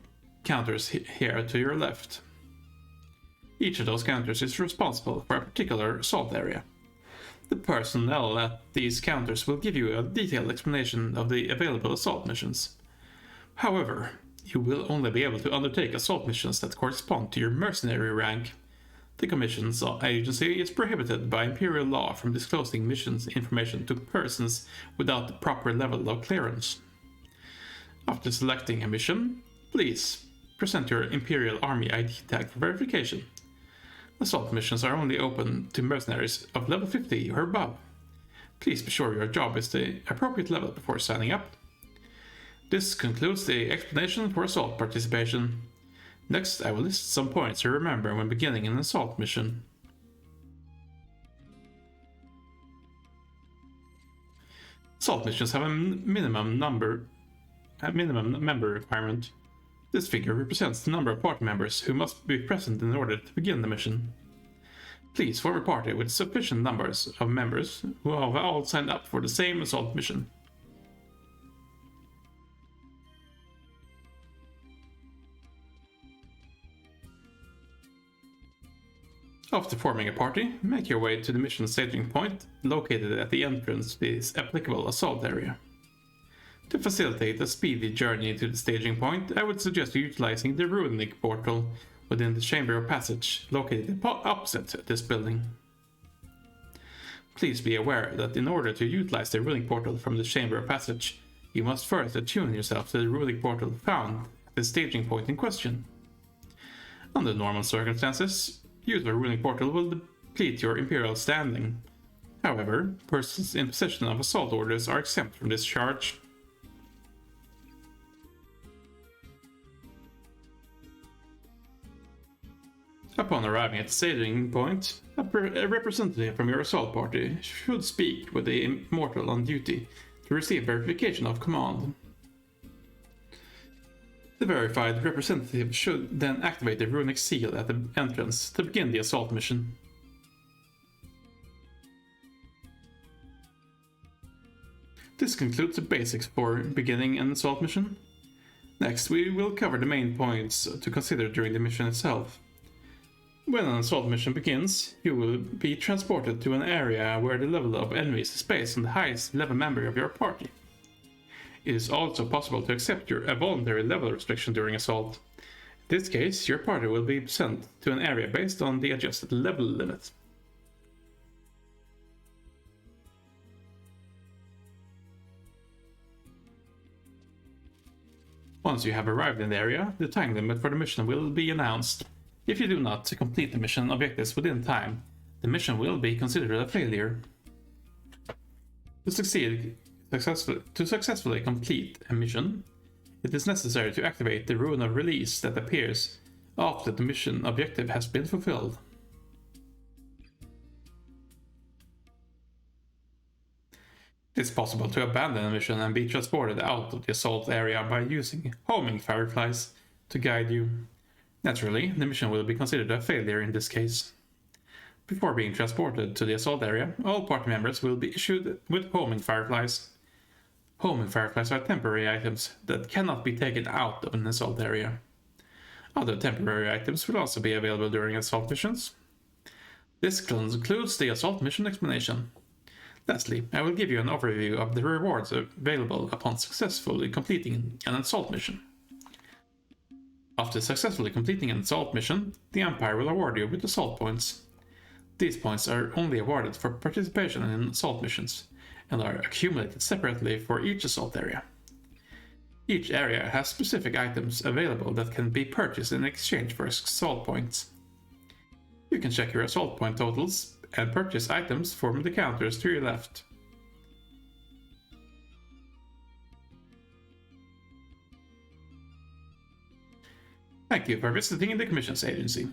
counters here to your left. Each of those counters is responsible for a particular assault area. The personnel at these counters will give you a detailed explanation of the available assault missions. However, you will only be able to undertake assault missions that correspond to your mercenary rank. The Commissions Agency is prohibited by Imperial law from disclosing missions information to persons without the proper level of clearance. After selecting a mission, please present your Imperial Army ID tag for verification. Assault missions are only open to mercenaries of level 50 or above. Please be sure your job is the appropriate level before signing up. This concludes the explanation for assault participation. Next, I will list some points to remember when beginning an assault mission. Assault missions have a minimum member requirement. This figure represents the number of party members who must be present in order to begin the mission. Please form a party with sufficient numbers of members who have all signed up for the same assault mission. After forming a party, make your way to the mission staging point, located at the entrance to this applicable assault area. To facilitate a speedy journey to the staging point, I would suggest utilizing the runic portal within the Chamber of Passage, located opposite this building. Please be aware that in order to utilize the runic portal from the Chamber of Passage, you must first attune yourself to the runic portal found at the staging point in question. Under normal circumstances, use of a runic portal will deplete your Imperial standing. However, persons in possession of assault orders are exempt from this charge. Upon arriving at the staging point, a representative from your assault party should speak with the Immortal on duty to receive verification of command. The verified representative should then activate the runic seal at the entrance to begin the assault mission. This concludes the basics for beginning an assault mission. Next, we will cover the main points to consider during the mission itself. When an assault mission begins, you will be transported to an area where the level of enemies is based on the highest level member of your party. It is also possible to accept a voluntary level restriction during assault. In this case, your party will be sent to an area based on the adjusted level limit. Once you have arrived in the area, the time limit for the mission will be announced. If you do not complete the mission objectives within time, the mission will be considered a failure. To successfully complete a mission, it is necessary to activate the rune of release that appears after the mission objective has been fulfilled. It is possible to abandon a mission and be transported out of the assault area by using homing fireflies to guide you. Naturally, the mission will be considered a failure in this case. Before being transported to the assault area, all party members will be issued with homing fireflies. Homing fireflies are temporary items that cannot be taken out of an assault area. Other temporary items will also be available during assault missions. This concludes the assault mission explanation. Lastly, I will give you an overview of the rewards available upon successfully completing an assault mission. After successfully completing an assault mission, the Empire will award you with assault points. These points are only awarded for participation in assault missions, and are accumulated separately for each assault area. Each area has specific items available that can be purchased in exchange for assault points. You can check your assault point totals and purchase items from the counters to your left. Thank you for visiting the Commissions Agency.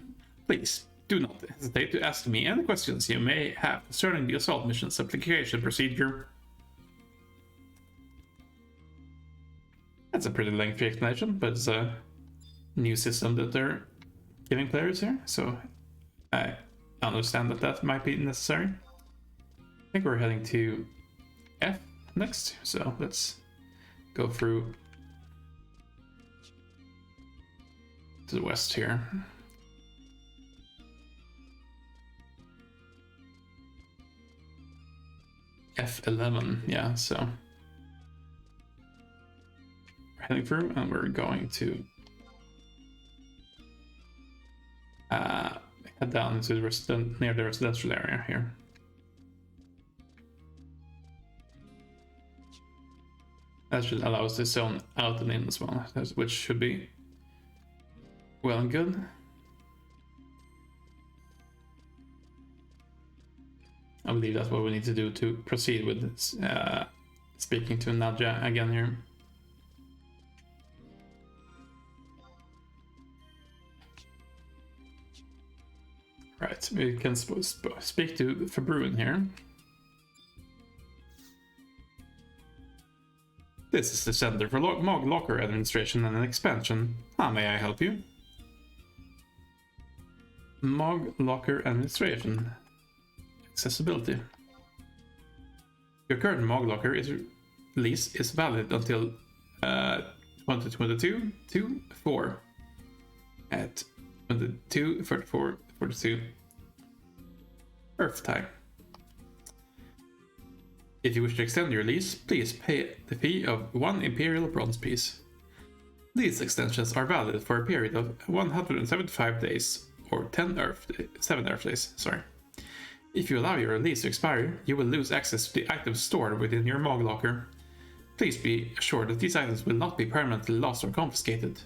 Please, do not hesitate to ask me any questions you may have concerning the assault mission's application procedure. That's a pretty lengthy explanation, but it's a new system that they're giving players here, so I understand that might be necessary. I think we're heading to F next, so let's go through to the west here. F11, yeah, so we're heading through and we're going to head down into the near the residential area here. That should allow us to zone out and in as well, which should be well and good. I believe that's what we need to do to proceed with this, speaking to Nadja again here. Right, we can speak to Fabruin here. This is the Center for Mog Locker Administration and Expansion. How may I help you? Mog Locker Administration. Accessibility. Your current Mog Locker lease is valid until 2022-4 at 22:34:42 Earth time. If you wish to extend your lease, please pay the fee of 1 Imperial Bronze piece. These extensions are valid for a period of 175 days, or 7 Earth days. If you allow your lease to expire, you will lose access to the items stored within your Mog Locker. Please be assured that these items will not be permanently lost or confiscated.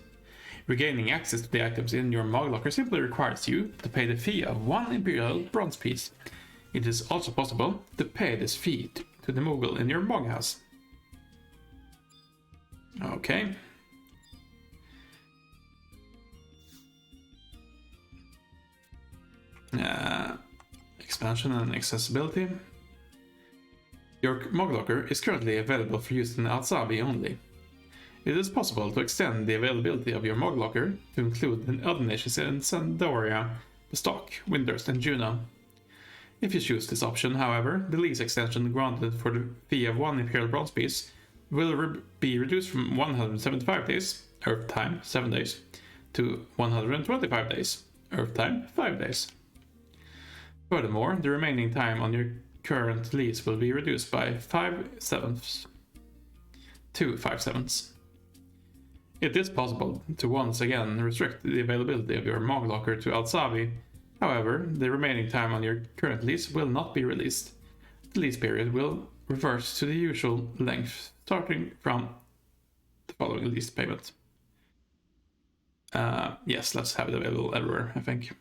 Regaining access to the items in your Mog Locker simply requires you to pay the fee of 1 Imperial Bronze piece. It is also possible to pay this fee to the Moogle in your Mog house. Okay. Expansion and accessibility. Your Mog Locker is currently available for use in Alsabi only. It is possible to extend the availability of your Mog Locker to include the other nations in Sandoria, Bestock, Windurst, and Juno. If you choose this option, however, the lease extension granted for the fee of 1 Imperial Bronze piece will be reduced from 175 days, Earth time 7 days, to 125 days, Earth time 5 days. Furthermore, the remaining time on your current lease will be reduced by 5/7 to 5/7. It is possible to once again restrict the availability of your Mog Locker to Alsabi. However, the remaining time on your current lease will not be released. The lease period will revert to the usual length, starting from the following lease payment. Yes, let's have it available everywhere, I think.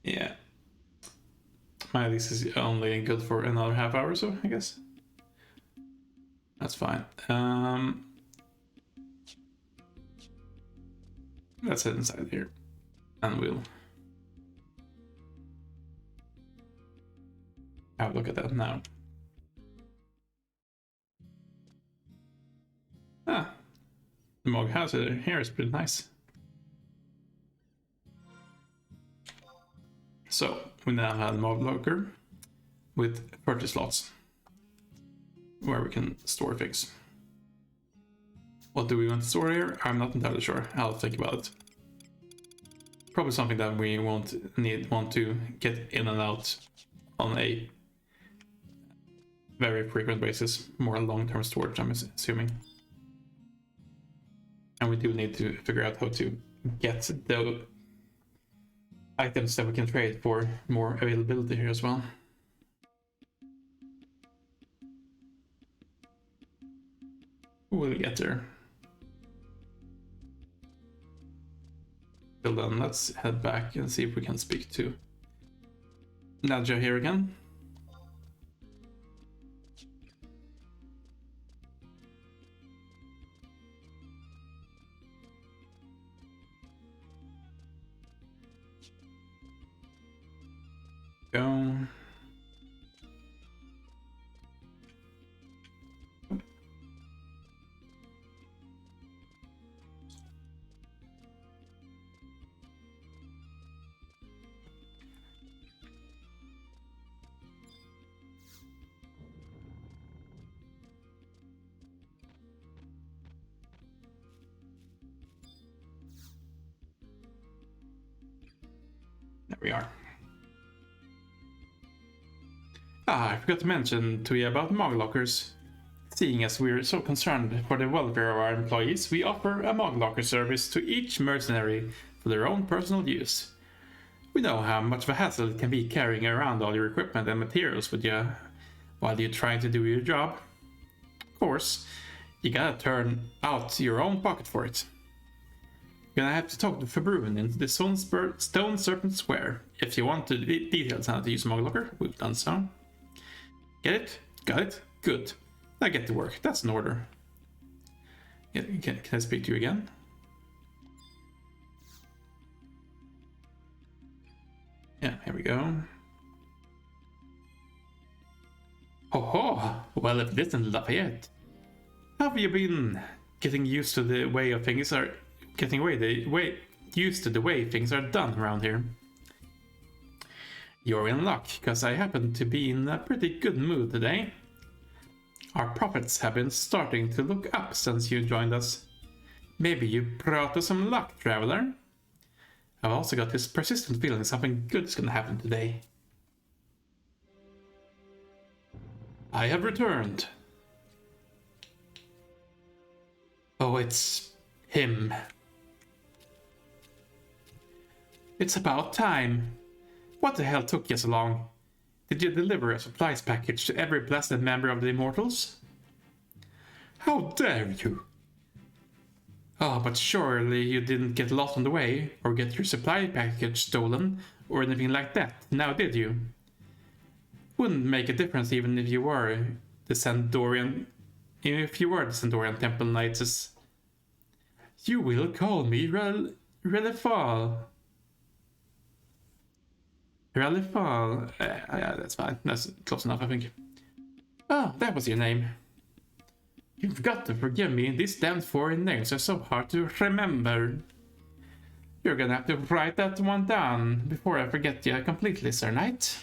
Yeah. My lease is only good for another half hour, so I guess. That's fine. Let's head inside here. And we'll have a look at that now. The Mog house here is pretty nice. So, we now have a Mog Locker with purchase slots where we can store things. What do we want to store here? I'm not entirely sure. I'll think about it. Probably something that we want to get in and out on a very frequent basis. More long-term storage, I'm assuming. And we do need to figure out how to get the items that we can trade for more availability here as well. We'll get there. Till then, let's head back and see if we can speak to Nadja here again. Go. There we are. I forgot to mention to you about Mog Lockers. Seeing as we're so concerned for the welfare of our employees, we offer a Mog Locker service to each mercenary for their own personal use. We know how much of a hassle it can be carrying around all your equipment and materials with you while you try to do your job. Of course, you gotta turn out your own pocket for it. Gonna have to talk to Fabrun in the Stone Serpent Square. If you want the details on how to use Mog Locker, we've done so. Get it? Got it? Good. Now get to work. That's an order. Yeah, can I speak to you again? Yeah, here we go. Oh, well, if this isn't Lafayette. Have you been getting used to the way of things are used to the way things are done around here? You're in luck, because I happen to be in a pretty good mood today. Our profits have been starting to look up since you joined us. Maybe you brought us some luck, traveler. I've also got this persistent feeling something good is gonna happen today. I have returned. Oh, it's him. It's about time. What the hell took you so long? Did you deliver a supplies package to every blessed member of the Immortals? How dare you! Oh, but surely you didn't get lost on the way, or get your supply package stolen, or anything like that, now did you? Wouldn't make a difference even if you were the Sandorian Temple Knights. You will call me Relifal. Relifal. Yeah, that's fine. That's close enough, I think. Oh, that was your name. You've got to forgive me. These damn foreign names are so hard to remember. You're gonna have to write that one down before I forget you completely, Sir Knight.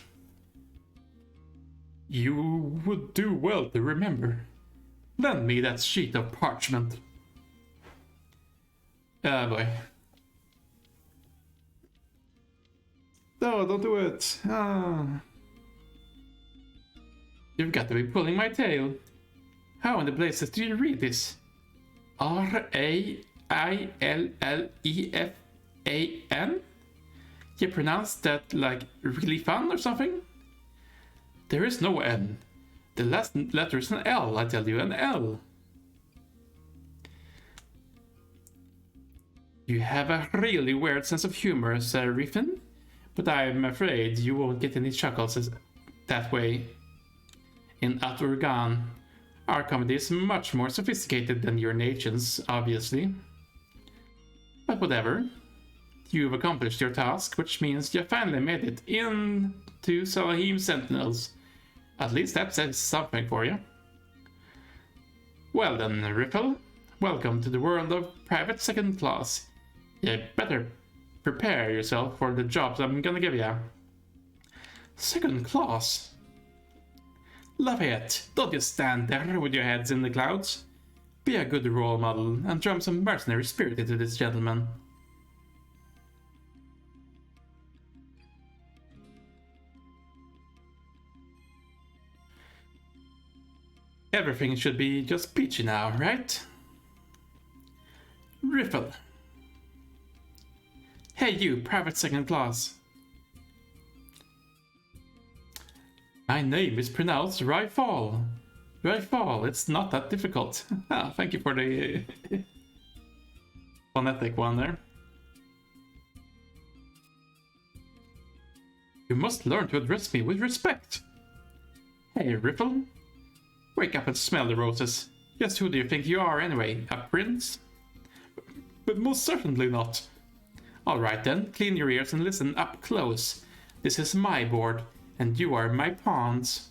You would do well to remember. Lend me that sheet of parchment. Ah, boy. No, don't do it. Ah. You've got to be pulling my tail. How in the blazes do you read this? R-A-I-L-L-E-F-A-N? You pronounce that like really fun or something? There is no N. The last letter is an L, I tell you, an L. You have a really weird sense of humor, Sir Riffin, but I'm afraid you won't get any chuckles that way. In Aturgan, our comedy is much more sophisticated than your nation's, obviously. But whatever. You've accomplished your task, which means you finally made it into Salahim Sentinels. At least that says something for you. Well then, Riffle, welcome to the world of private second class. You better prepare yourself for the jobs I'm gonna give you. Second class? Lafayette, don't just stand there with your heads in the clouds. Be a good role model and drum some mercenary spirit into this gentleman. Everything should be just peachy now, right? Riffle. Hey you, private second class. My name is pronounced Ryfall. Ryfall, it's not that difficult. Thank you for the phonetic one there. You must learn to address me with respect. Hey, Riffle. Wake up and smell the roses. Just who do you think you are anyway? A prince? But most certainly not. Alright then, clean your ears and listen up close. This is my board, and you are my pawns.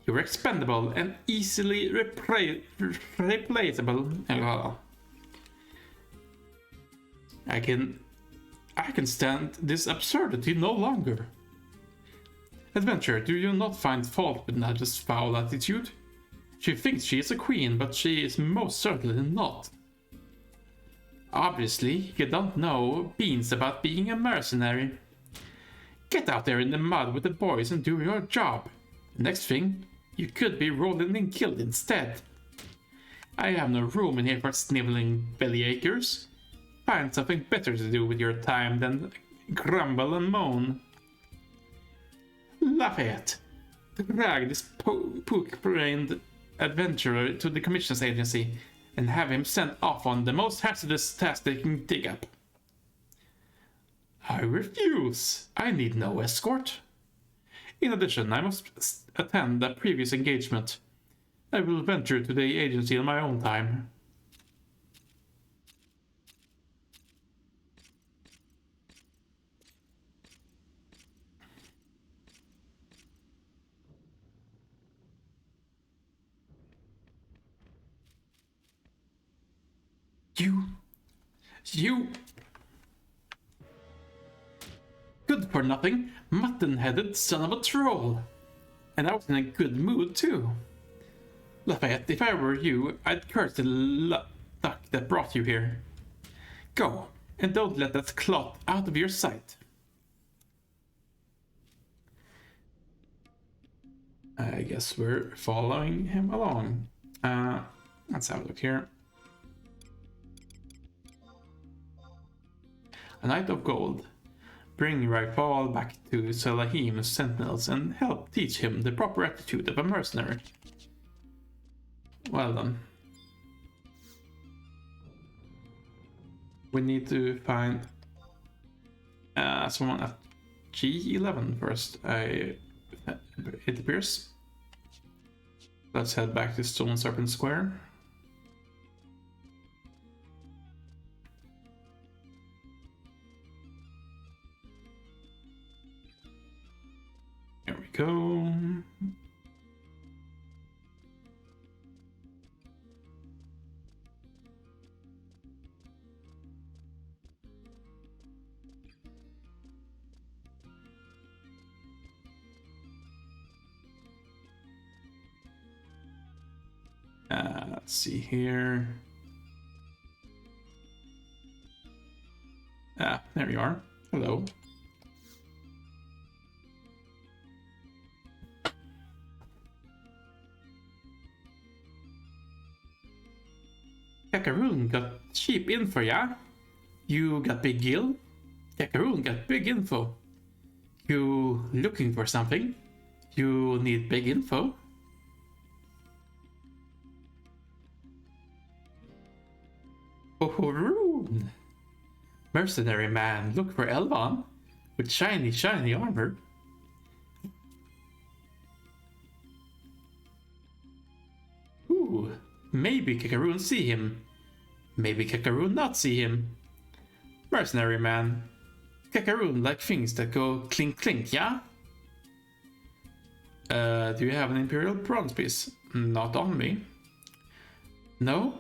You're expendable and easily replaceable. I can stand this absurdity no longer. Adventurer, do you not find fault with Nadia's foul attitude? She thinks she is a queen, but she is most certainly not. Obviously, you don't know beans about being a mercenary. Get out there in the mud with the boys and do your job. Next thing, you could be rolling in killed instead. I have no room in here for sniveling bellyachers. Find something better to do with your time than grumble and moan. Lafayette, drag this pook-brained adventurer to the commissions agency and have him sent off on the most hazardous task they can dig up. I refuse. I need no escort. In addition, I must attend a previous engagement. I will venture to the agency on my own time. You... Good for nothing, mutton-headed son of a troll. And I was in a good mood too. Lafayette, if I were you, I'd curse the luck that brought you here. Go, and don't let that clot out of your sight. I guess we're following him along. Let's have a look here. A Knight of Gold. Bring Raifal back to Salahim's sentinels and help teach him the proper attitude of a mercenary. Well done. We need to find someone at G11 first, it appears. Let's head back to Stone Serpent Square. Here we go. Let's see here. There you are. Hello. Kakaroon got cheap info, yeah? You got big gil? Kakaroon got big info. You looking for something? You need big info? Ohoroon! Mercenary man, look for Elvan with shiny, shiny armor. Ooh, maybe Kakaroon see him. Maybe Kakaroon not see him. Mercenary man, Kakaroon like things that go clink clink, yeah? Do you have an Imperial bronze piece? Not on me. No?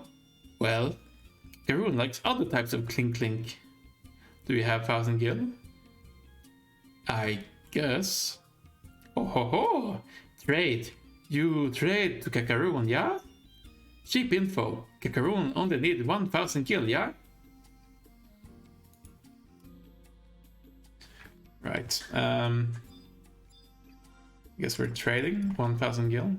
Well, Kakaroon likes other types of clink clink. Do you have 1000 gil? I guess. Oh ho ho! Trade. You trade to Kakaroon, yeah? Cheap info. Kakaroon only need 1000 gil, yeah? Right. Guess we're trading 1000 gil.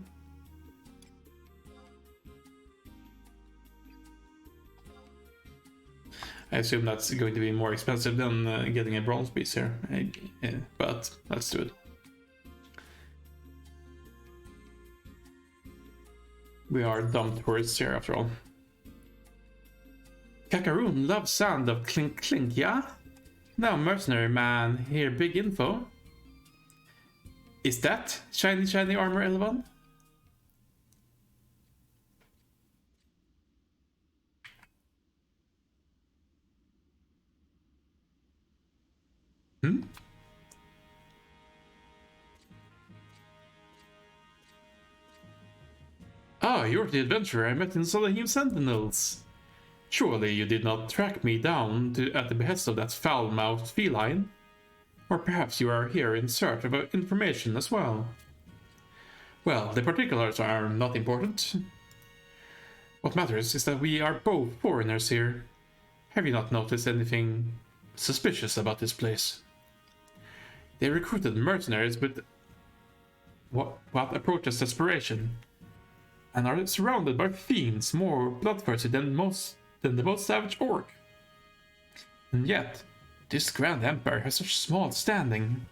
I assume that's going to be more expensive than getting a bronze piece here, but let's do it. We are dumb tourists here after all. Kakaroon loves sound of clink clink, yeah? Now mercenary man, here big info. Is that shiny shiny armor, Elvan? Hmm? Ah, you're the adventurer I met in Salahim Sentinels. Surely you did not track me down at the behest of that foul-mouthed feline? Or perhaps you are here in search of information as well? Well, the particulars are not important. What matters is that we are both foreigners here. Have you not noticed anything suspicious about this place? They recruited mercenaries with what approaches desperation, and are surrounded by fiends more bloodthirsty than the most savage orc. And yet, this grand empire has such a small standing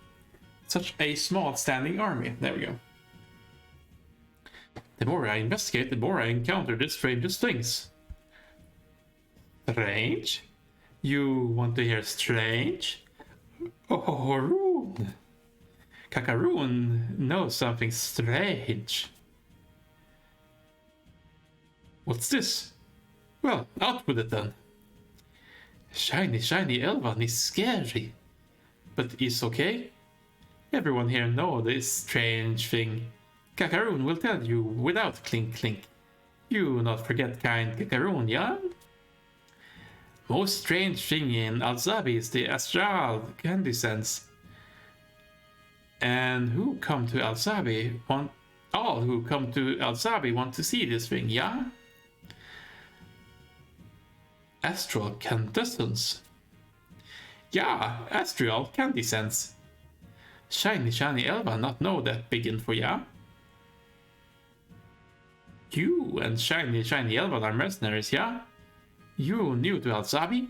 army. There we go. The more I investigate, the more I encounter the strangest things. Strange? You want to hear strange? Haroon! Kakaroon knows something strange. What's this? Well, out with it then. Shiny Elvan is scary, but it's okay. Everyone here knows this strange thing. Kakaroon will tell you without clink. You not forget kind Kakaroon, yeah? Most strange thing in Alzabi is the Astral Incandescence. And all who come to Alzabi want to see this thing, yeah? Astral Incandescence. Yeah, Astral Incandescence. Shiny Elva not know that big info, yeah? You and Shiny Elva are mercenaries, yeah? You new to Alzabi?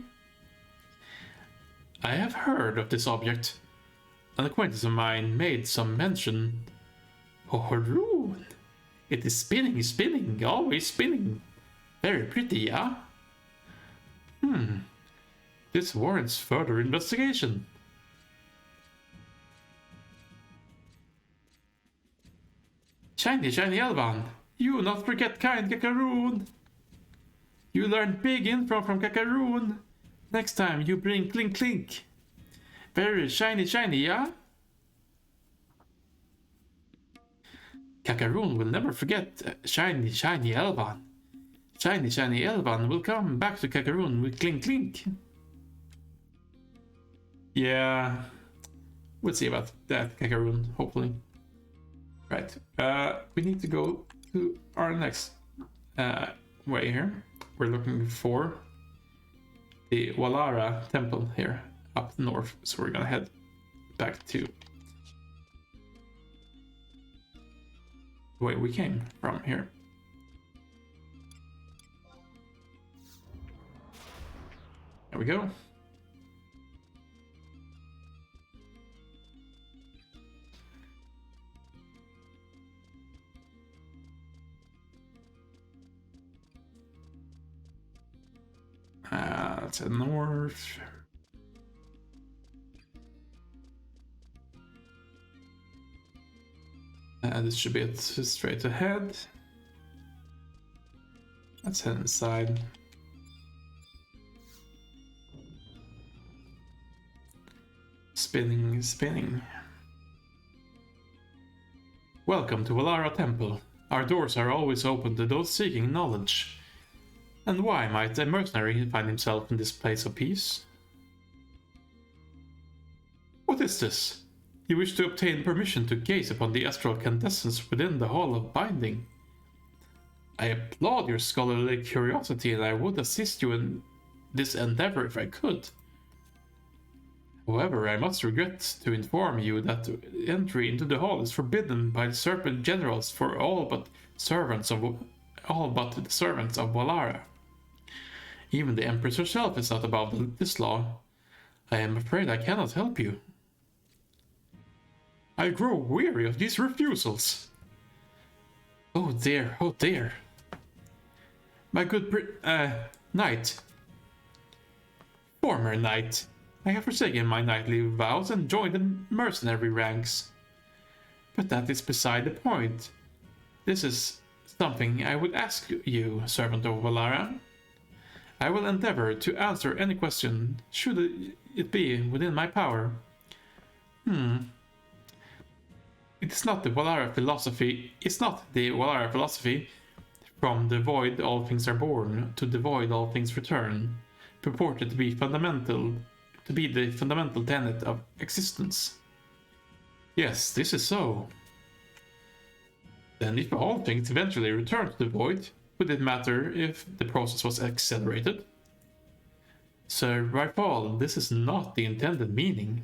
I have heard of this object. An acquaintance of mine made some mention. Oh, Haroon! It is spinning, always spinning. Very pretty, yeah? This warrants further investigation. Shiny Elvan, you not forget kind Kakaroon. You learn big info from Kakaroon. Next time you bring clink. Very shiny, yeah? Kakaroon will never forget shiny Elvan. Shiny Elvan will come back to Kakaroon with clink. Yeah, we'll see about that, Kakaroon, hopefully. Right, we need to go to our next way here. We're looking for the Walara Temple here up north, so we're gonna head back to the way we came from here. There we go. Let's head north. This should be it straight ahead. Let's head inside. Spinning. Welcome to Walara Temple. Our doors are always open to those seeking knowledge. And why might a mercenary find himself in this place of peace? What is this? You wish to obtain permission to gaze upon the Astral Incandescence within the Hall of Binding. I applaud your scholarly curiosity, and I would assist you in this endeavor if I could. However, I must regret to inform you that entry into the hall is forbidden by the Serpent Generals for all but the servants of Walara. Even the Empress herself is not above this law. I am afraid I cannot help you. I grow weary of these refusals. Oh dear. My good knight. Former knight. I have forsaken my knightly vows and joined the mercenary ranks. But that is beside the point. This is something I would ask you, servant of Walara. I will endeavor to answer any question, should it be within my power. It is not the Walara philosophy. From the void all things are born, to the void all things return, purported to be the fundamental tenet of existence. Yes, this is so. Then if all things eventually return to the void, would it matter if the process was accelerated? Sir Rifal, this is not the intended meaning.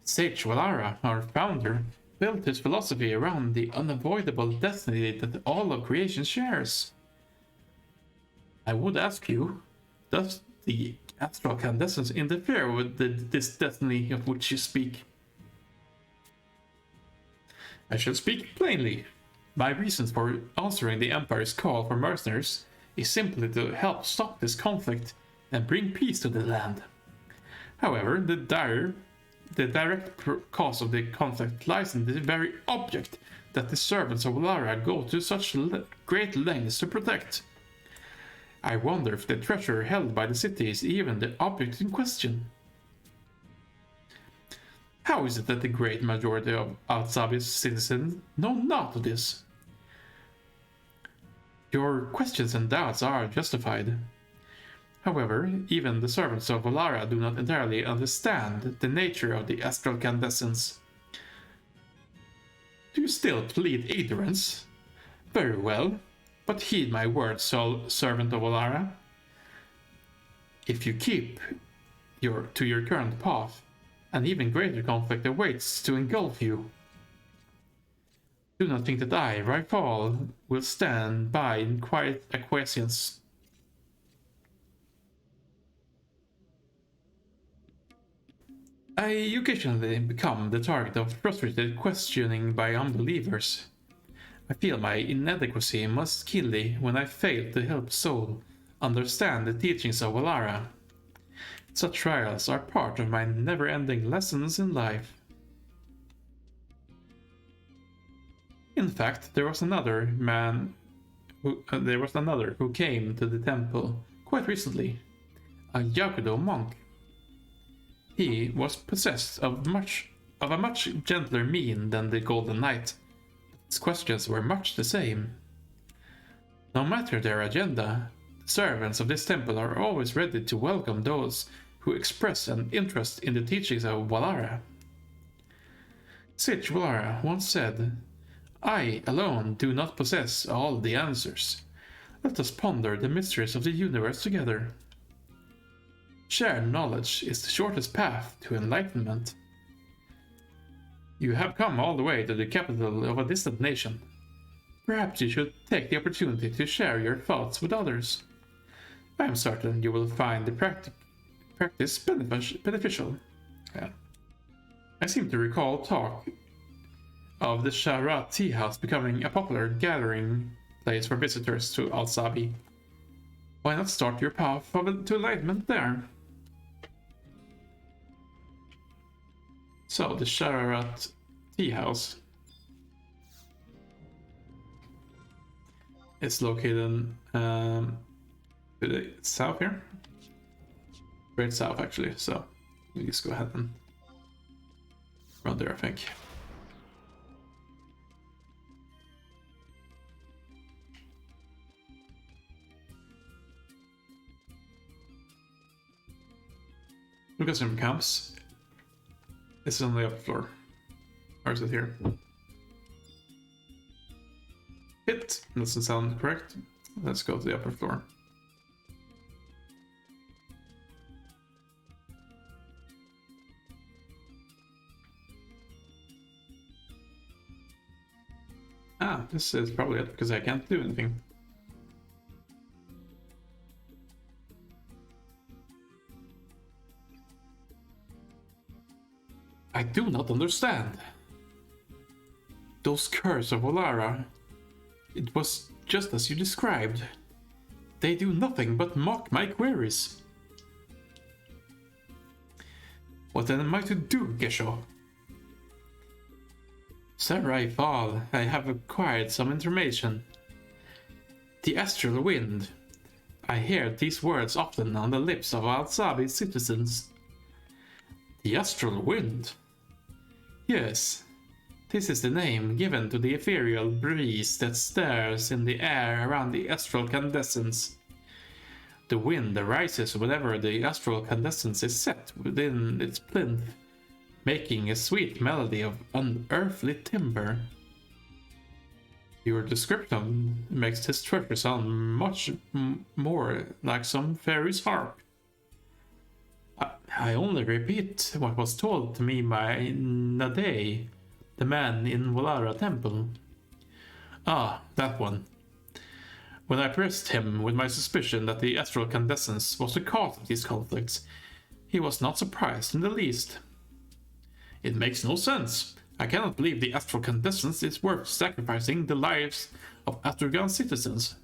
Sage Walara, our founder, built his philosophy around the unavoidable destiny that all of creation shares. I would ask you, does the Astral Incandescence interfere with this destiny of which you speak? I shall speak plainly. My reasons for answering the Empire's call for mercenaries is simply to help stop this conflict and bring peace to the land. However, the dire the direct cause of the conflict lies in the very object that the servants of Walara go to such great lengths to protect. I wonder if the treasure held by the city is even the object in question. How is it that the great majority of Al-Sabi's citizens know not of this? Your questions and doubts are justified. However, even the servants of Walara do not entirely understand the nature of the Astral Incandescence. Do you still plead ignorance? Very well, but heed my words, servant of Walara. If you keep to your current path, an even greater conflict awaits to engulf you. Do not think that I, Raifal, will stand by in quiet acquiescence. I occasionally become the target of frustrated questioning by unbelievers. I feel my inadequacy most keenly when I fail to help soul understand the teachings of Walara. Such trials are part of my never-ending lessons in life. In fact, there was another who came to the temple quite recently, a Yakudo monk. He was possessed of a much gentler mien than the Golden Knight. His questions were much the same. No matter their agenda, the servants of this temple are always ready to welcome those who express an interest in the teachings of Walara. Sage Walara once said, "I alone do not possess all the answers. Let us ponder the mysteries of the universe together." Shared knowledge is the shortest path to enlightenment. You have come all the way to the capital of a distant nation. Perhaps you should take the opportunity to share your thoughts with others. I am certain you will find the practice beneficial. Yeah. I seem to recall talk of the Shara Tea House becoming a popular gathering place for visitors to Al-Sabi. Why not start your path to enlightenment there? So, the Sharat Tea House is located to the south here. Straight south, actually, so we just go ahead and run there, I think. Look at some camps. This is on the upper floor. Or is it here? It doesn't sound correct. Let's go to the upper floor. Ah, this is probably it because I can't do anything. I do not understand. Those curs of Walara, it was just as you described. They do nothing but mock my queries. What then am I to do, Gesho? Sir Raifal, I have acquired some information. The Astral Wind. I hear these words often on the lips of Al-Sabi citizens. The Astral Wind? Yes, this is the name given to the ethereal breeze that stirs in the air around the Astral Incandescence. The wind arises whenever the Astral Incandescence is set within its plinth, making a sweet melody of unearthly timbre. Your description makes this treasure sound much more like some fairy's harp. I only repeat what was told to me by Nadei, the man in Walara Temple. Ah, that one. When I pressed him with my suspicion that the Astral Incandescence was the cause of these conflicts, he was not surprised in the least. It makes no sense. I cannot believe the Astral Incandescence is worth sacrificing the lives of Astragan citizens.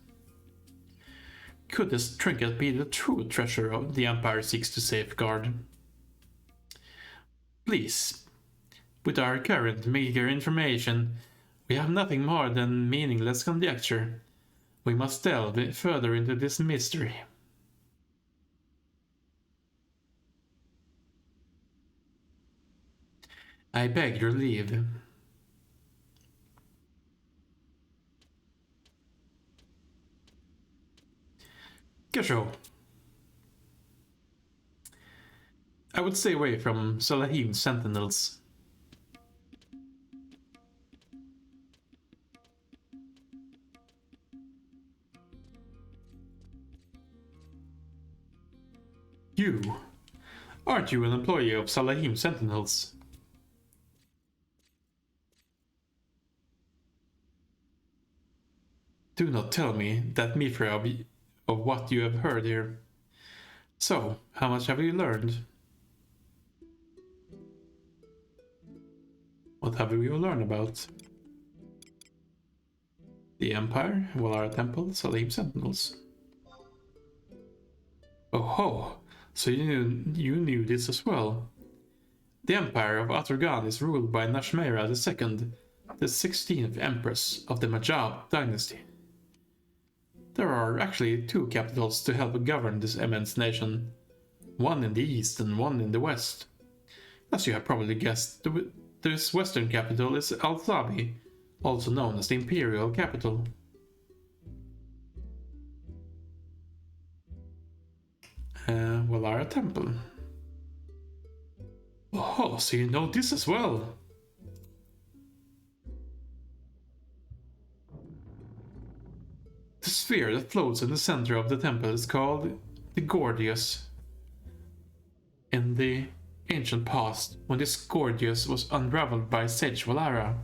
Could this trinket be the true treasure of the Empire seeks to safeguard? Please, with our current meager information, we have nothing more than meaningless conjecture. We must delve further into this mystery. I beg your leave. Gasho. I would stay away from Salahim's sentinels. You? Aren't you an employee of Salahim's sentinels? Do not tell me that Mithra of what you have heard here. So, how much have you learned? What have you learned about? The Empire, Walara Temple, Salim Sentinels. Oh ho! So you knew this as well. The Empire of Aturgan is ruled by Nashmera II, the 16th Empress of the Majab dynasty. There are actually two capitals to help govern this immense nation, one in the east and one in the west. As you have probably guessed, this western capital is Al-Thabi, also known as the Imperial Capital. Walara Temple. Oh, so you know this as well? The sphere that floats in the center of the temple is called the Gordius. In the ancient past, when this Gordius was unraveled by Sage Walara,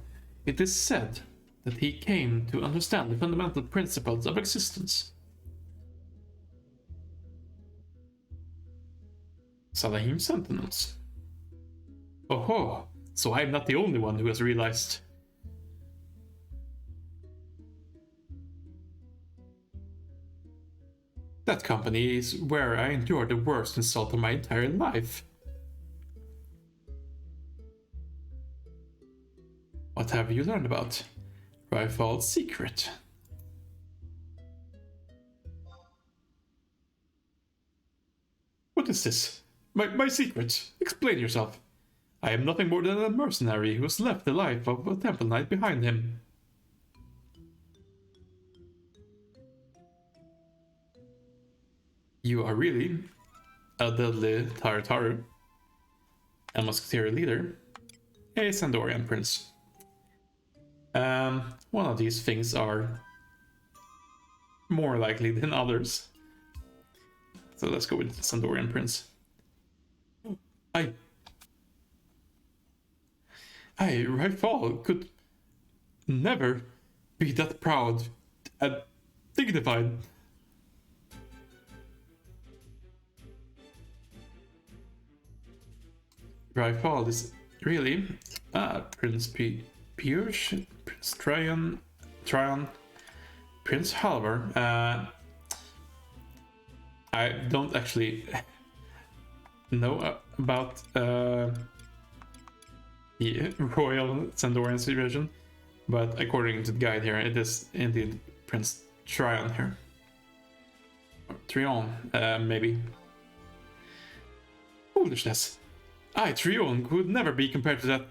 it is said that he came to understand the fundamental principles of existence. Salahim Sentinels. Oh, so I'm not the only one who has realized. That company is where I endured the worst insult of my entire life. What have you learned about Ryfal's secret? What is this? My secret. Explain yourself. I am nothing more than a mercenary who has left the life of a temple knight behind him. You are really a deadly Tartaru, a musketeer leader, a Sandorian prince. One of these things are more likely than others. So let's go with Sandorian prince. Ryfal could never be that proud and dignified. Ryfal is really Prince Piyush, Prince Tryon, Prince Halvar. I don't actually know about the royal Sandorian situation, but according to the guide here, it is indeed Prince Tryon here. Or Tryon, maybe. Foolishness. Tryon could never be compared to that.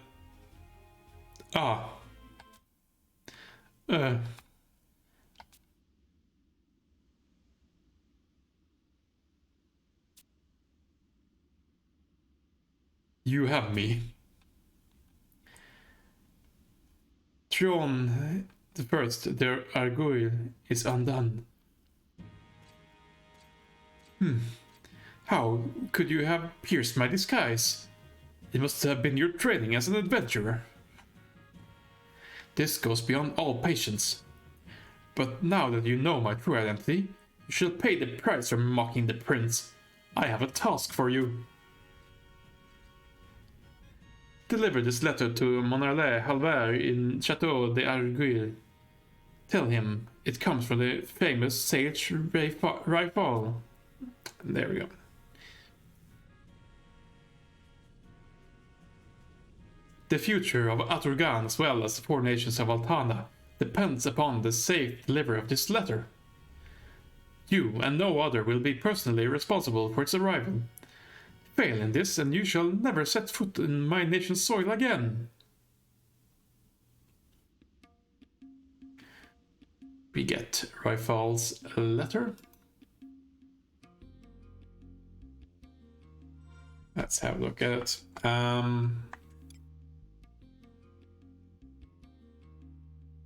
You have me. Tryon the first, their Arguil is undone. How could you have pierced my disguise? It must have been your training as an adventurer. This goes beyond all patience. But now that you know my true identity, you shall pay the price for mocking the prince. I have a task for you. Deliver this letter to Monarlet Halvar in Chateau de Arguil. Tell him it comes from the famous sage Ryfal. There we go. The future of Aturgan, as well as the 4 nations of Altana, depends upon the safe delivery of this letter. You and no other will be personally responsible for its arrival. Fail in this, and you shall never set foot in my nation's soil again. We get Rifal's letter. Let's have a look at it.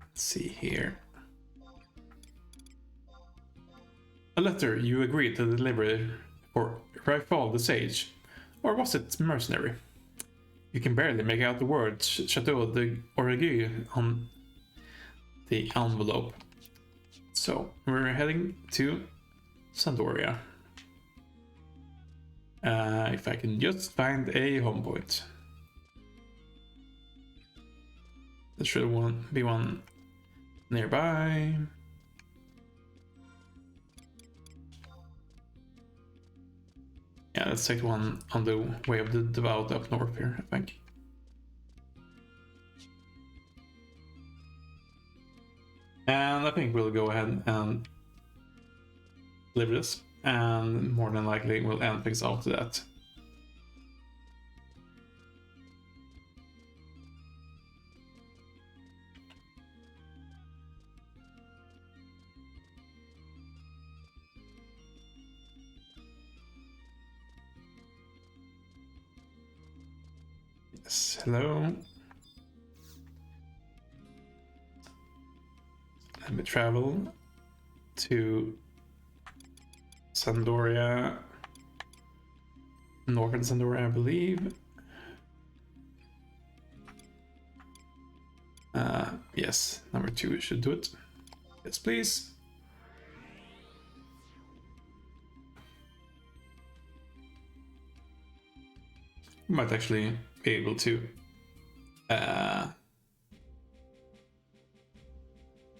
Let's see here. A letter you agreed to deliver for Rifal the Sage, or was it mercenary? You can barely make out the words Chateau de Orgueil on the envelope. So we're heading to Sandoria. If I can just find a home point. There should be one nearby. Yeah, let's take one on the way of the Devout up north here, I think. And I think we'll go ahead and deliver this, and more than likely we'll end things after that. Yes, hello. Let me travel to Sandoria, northern Sandoria, I believe. Yes, number 2 should do it. Yes, please. We might actually be able to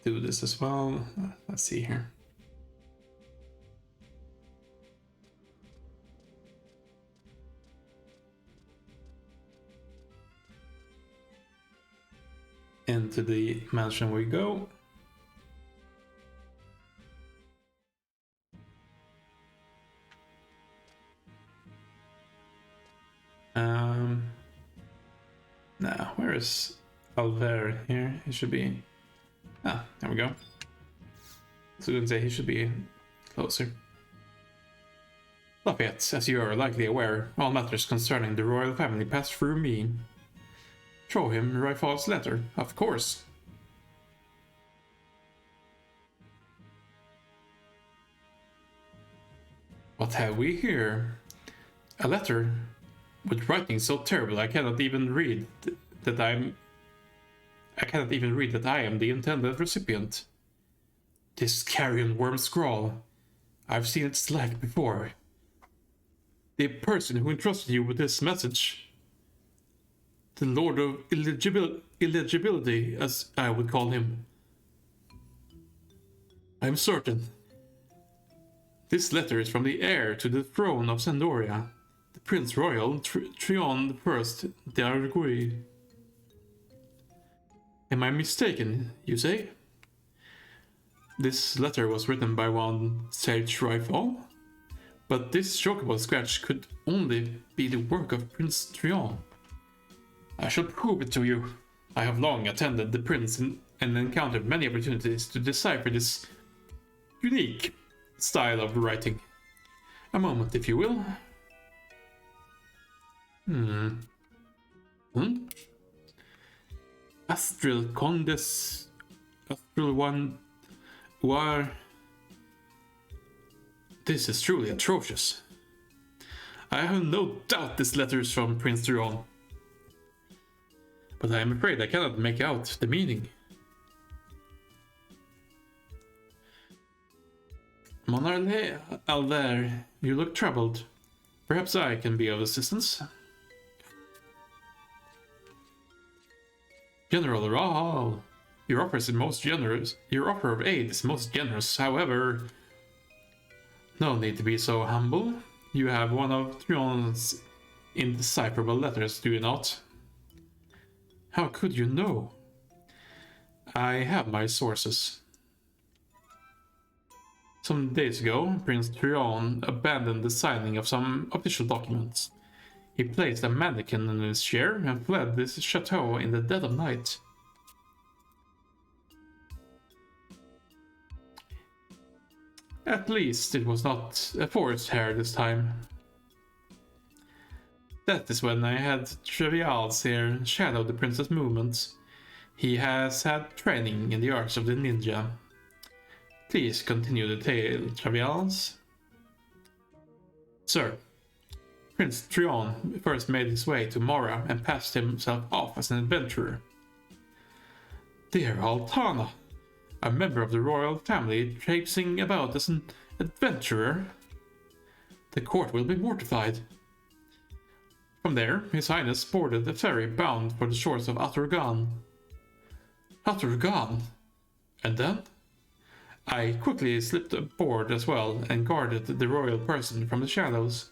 do this as well. Let's see here. Into the mansion we go. Now, where is Alver here? He should be... Ah, there we go. So we can say he should be closer. Lafayette, as you are likely aware, all matters concerning the royal family pass through me. Show him Rifal's letter, of course. What have we here? A letter with writing so terrible I cannot even read that I am the intended recipient. This carrion worm scrawl. I've seen its like before. The person who entrusted you with this message. The Lord of Illegibility, as I would call him. I'm certain. This letter is from the heir to the throne of Sandoria, the Prince Royal Trion I d'Arguil. Am I mistaken, you say? This letter was written by one Sage Rifal, but this chocobo scratch could only be the work of Prince Trion. I shall prove it to you. I have long attended the prince and encountered many opportunities to decipher this unique style of writing. A moment, if you will. Astral Incandescence, Astral Wind, War. This is truly atrocious. I have no doubt this letter is from Prince Trion, but I am afraid I cannot make out the meaning. Monarle Alver, you look troubled. Perhaps I can be of assistance. General Rahal, your offer is most generous. Your offer of aid is most generous. However, no need to be so humble. You have one of Trion's indecipherable letters, do you not? How could you know? I have my sources. Some days ago, Prince Trion abandoned the signing of some official documents. He placed a mannequin in his chair and fled this chateau in the dead of night. At least it was not a forest hare this time. That is when I had Trivial's here shadow the prince's movements. He has had training in the arts of the ninja. Please continue the tale, Trivial's. Sir, Prince Trion first made his way to Mora and passed himself off as an adventurer. Dear Altana, a member of the royal family traipsing about as an adventurer. The court will be mortified. From there, His Highness boarded a ferry bound for the shores of Aturgan. Aturgan? And then? I quickly slipped aboard as well and guarded the royal person from the shadows.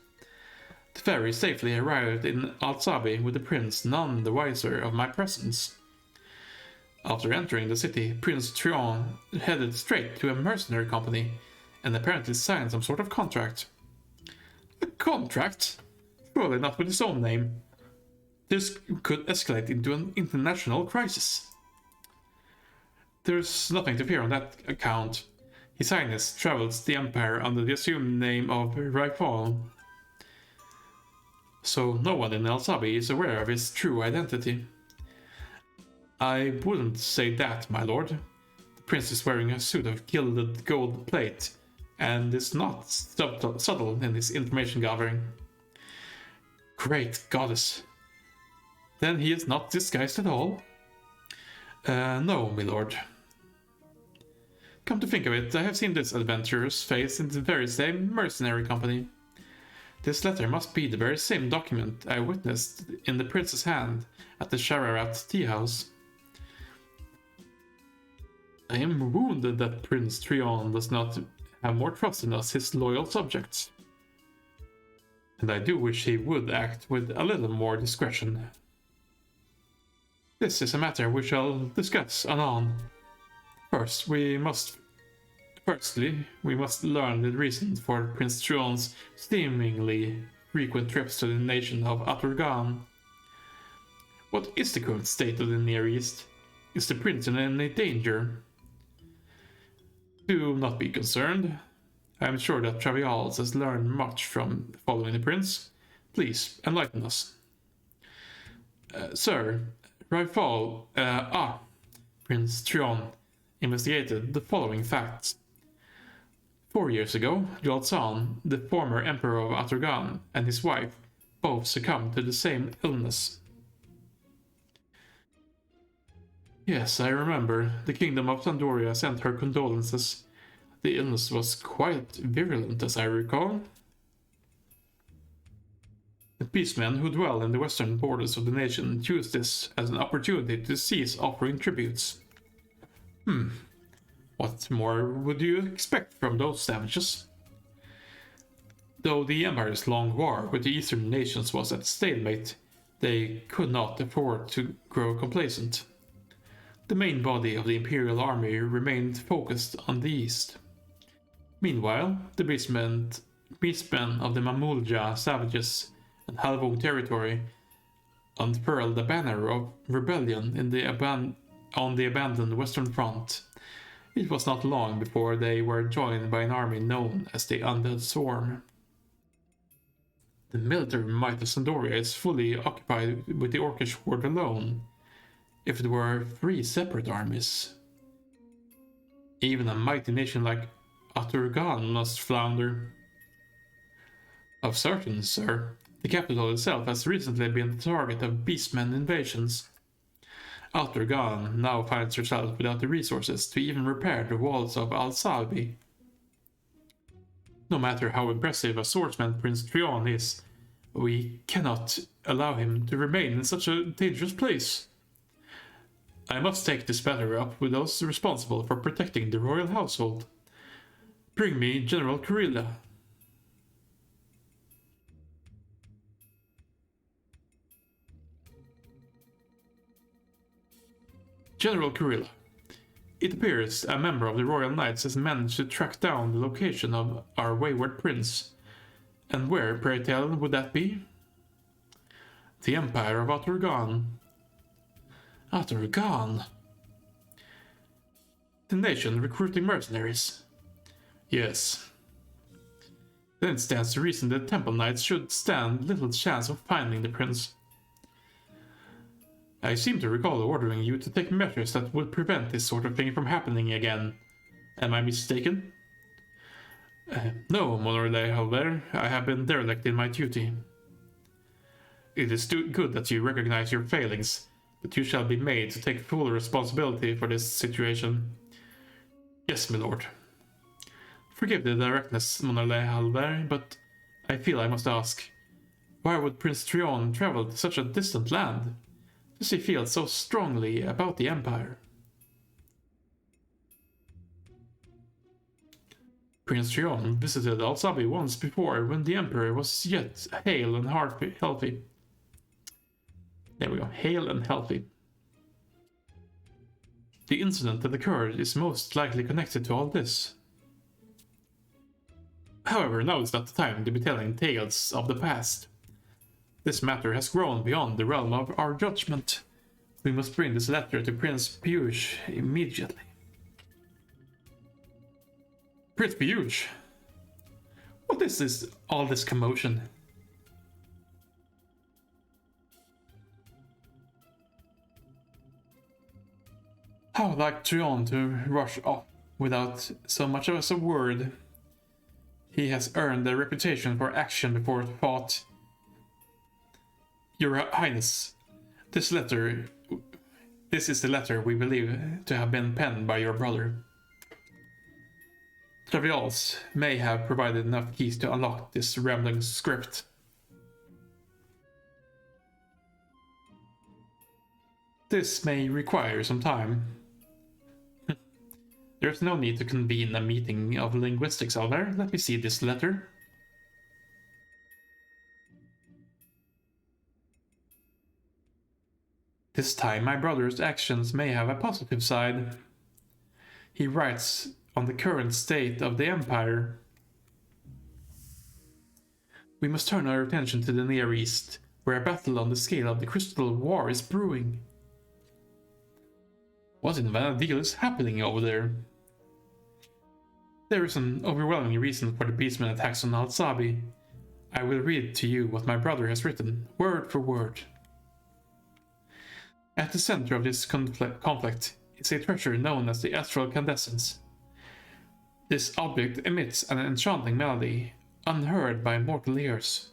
The ferry safely arrived in Alsabi with the prince none the wiser of my presence. After entering the city, Prince Trion headed straight to a mercenary company and apparently signed some sort of contract. A contract? Surely not with his own name. This could escalate into an international crisis. There's nothing to fear on that account. His Highness travels the Empire under the assumed name of Raifal, so no one in Alsabi is aware of his true identity. I wouldn't say that, my lord. The prince is wearing a suit of gilded gold plate, and is not subtle in his information gathering. Great goddess. Then he is not disguised at all? No, my lord. Come to think of it, I have seen this adventurer's face in the very same mercenary company. This letter must be the very same document I witnessed in the prince's hand at the Shararat tea house. I am wounded that Prince Trion does not have more trust in us, his loyal subjects. And I do wish he would act with a little more discretion. This is a matter we shall discuss anon. Firstly, we must learn the reason for Prince Trion's seemingly frequent trips to the nation of Aturgan. What is the current state of the Near East? Is the prince in any danger? Do not be concerned. I am sure that Travials has learned much from following the prince. Please, enlighten us. Sir, Raifal, Prince Trion investigated the following facts. 4 years ago, Yolzan, the former emperor of Aturgan, and his wife both succumbed to the same illness. Yes, I remember. The kingdom of Sandoria sent her condolences. The illness was quite virulent, as I recall. The peacemen who dwell in the western borders of the nation used this as an opportunity to cease offering tributes. What more would you expect from those savages? Though the Empire's long war with the eastern nations was at stalemate, they could not afford to grow complacent. The main body of the Imperial Army remained focused on the east. Meanwhile, the beastmen of the Mamulja savages and Halvung territory unfurled a banner of rebellion on the abandoned Western Front. It was not long before they were joined by an army known as the Undead Swarm. The military might of Sandoria is fully occupied with the Orcish horde alone. If it were 3 separate armies, even a mighty nation like Aturgan must flounder. Of certain, sir, the capital itself has recently been the target of beastmen invasions. Aturgan now finds herself without the resources to even repair the walls of Al-Salbi. No matter how impressive a swordsman Prince Trion is, we cannot allow him to remain in such a dangerous place. I must take this matter up with those responsible for protecting the royal household. Bring me General Kurilla. General Kurilla, it appears a member of the Royal Knights has managed to track down the location of our wayward prince. And where, pray tell, would that be? The Empire of Aturgan. Aturgan? The nation recruiting mercenaries. Yes. Then it stands to reason that Temple Knights should stand little chance of finding the prince. I seem to recall ordering you to take measures that would prevent this sort of thing from happening again. Am I mistaken? No, Monorle Halver, I have been derelict in my duty. It is good that you recognize your failings, but you shall be made to take full responsibility for this situation. Yes, my lord. Forgive the directness, Monorle Halver, but I feel I must ask, why would Prince Trion travel to such a distant land? Does he feel so strongly about the Empire? Prince Trion visited Alsabi once before when the Emperor was yet hale and healthy. There we go, hale and healthy. The incident that occurred is most likely connected to all this. However, now is not the time to be telling tales of the past. This matter has grown beyond the realm of our judgment. We must bring this letter to Prince Piyush immediately. Prince Piyush? What is all this commotion? How like Trion to rush off without so much as a word. He has earned a reputation for action before thought. Your Highness, this is the letter we believe to have been penned by your brother. Travials may have provided enough keys to unlock this rambling script. This may require some time. There's no need to convene a meeting of linguistics, Alvar. Let me see this letter. This time my brother's actions may have a positive side. He writes on the current state of the Empire. We must turn our attention to the Near East, where a battle on the scale of the Crystal War is brewing. What in Vanadil is happening over there? There is an overwhelming reason for the beastman attacks on Alsabi. I will read to you what my brother has written, word for word. At the center of this conflict is a treasure known as the Astral Incandescence. This object emits an enchanting melody, unheard by mortal ears.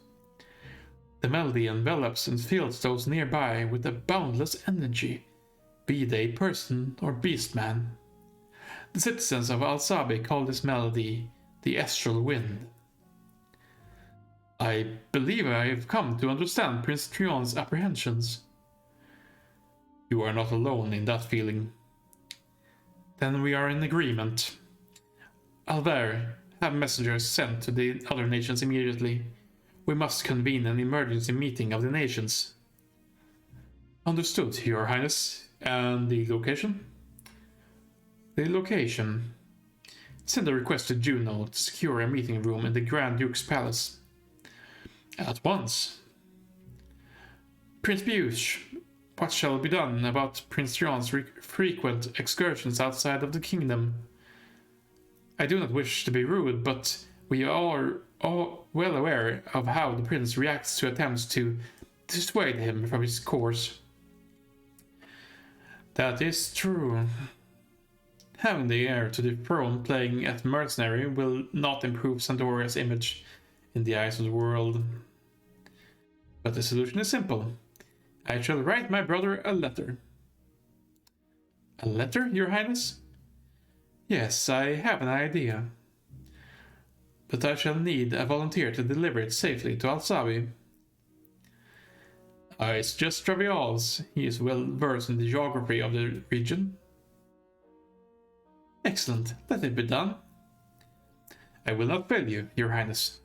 The melody envelops and fills those nearby with a boundless energy, be they person or beastman. The citizens of Alsabi call this melody the Astral Wind. I believe I have come to understand Prince Trion's apprehensions. You are not alone in that feeling. Then we are in agreement. Alvar, have messengers sent to the other nations immediately. We must convene an emergency meeting of the nations. Understood, Your Highness. And the location? The location. Send a request to Juno to secure a meeting room in the Grand Duke's palace. At once. Prince Piyush, what shall be done about Prince John's frequent excursions outside of the kingdom? I do not wish to be rude, but we are all well aware of how the prince reacts to attempts to dissuade him from his course. That is true. Having the heir to the throne playing at mercenary will not improve Sandoria's image in the eyes of the world. But the solution is simple. I shall write my brother a letter. A letter, Your Highness? Yes, I have an idea. But I shall need a volunteer to deliver it safely to Alsabi. It's just Travials. He is well versed in the geography of the region. Excellent. Let it be done. I will not fail you, Your Highness.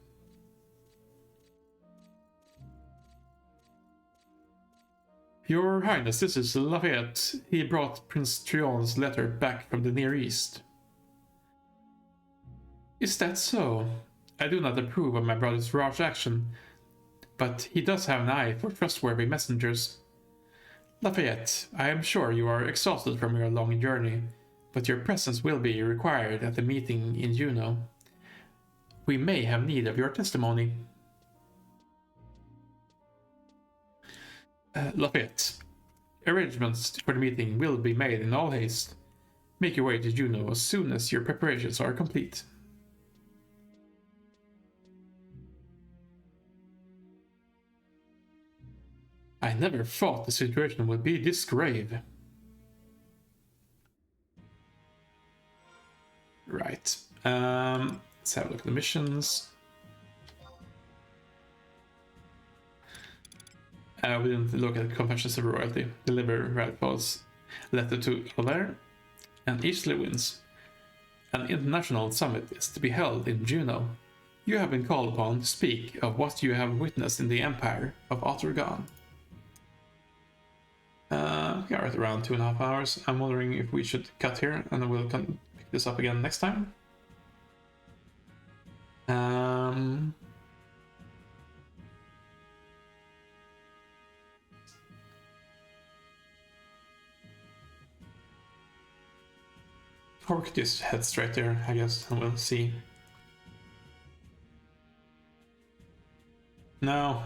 Your Highness, this is Lafayette. He brought Prince Trion's letter back from the Near East. Is that so? I do not approve of my brother's rash action, but he does have an eye for trustworthy messengers. Lafayette, I am sure you are exhausted from your long journey, but your presence will be required at the meeting in Juneau. We may have need of your testimony. Lafayette, arrangements for the meeting will be made in all haste. Make your way to Juneau as soon as your preparations are complete. I never thought the situation would be this grave. Right. Let's have a look at the missions. We didn't look at Confessions of Royalty. Deliver Radfall's letter to Walara and Astral Winds. An international summit is to be held in Juneau. You have been called upon to speak of what you have witnessed in the Empire of Ottergon. We are at around 2.5 hours. I'm wondering if we should cut here and then we'll pick this up again next time. Or we could just head straight there, I guess, and we'll see. No,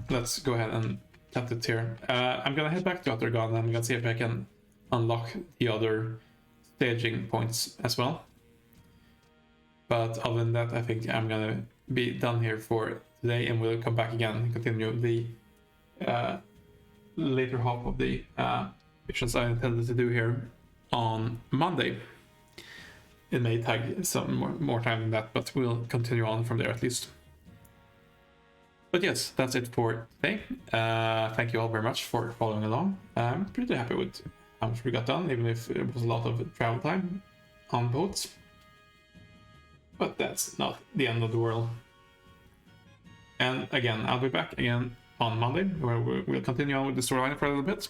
let's go ahead and cut it here. I'm gonna head back to Ottergon and I'm gonna see if I can unlock the other staging points as well. But other than that, I think I'm gonna be done here for today and we'll come back again and continue the later half of the missions I intended to do here on Monday. It may take some more time than that, but we'll continue on from there at least. But yes, that's it for today. Thank you all very much for following along. I'm pretty happy with how much we got done, even if it was a lot of travel time on boats. But that's not the end of the world. And again, I'll be back again on Monday, where we'll continue on with the storyline for a little bit,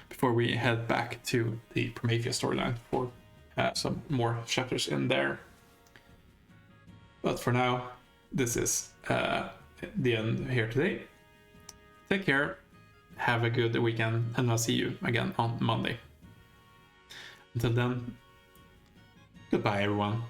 before we head back to the Prometheus storyline for some more chapters in there. But for now, this is the end here today. Take care, have a good weekend, and I'll see you again on Monday. Until then, goodbye everyone.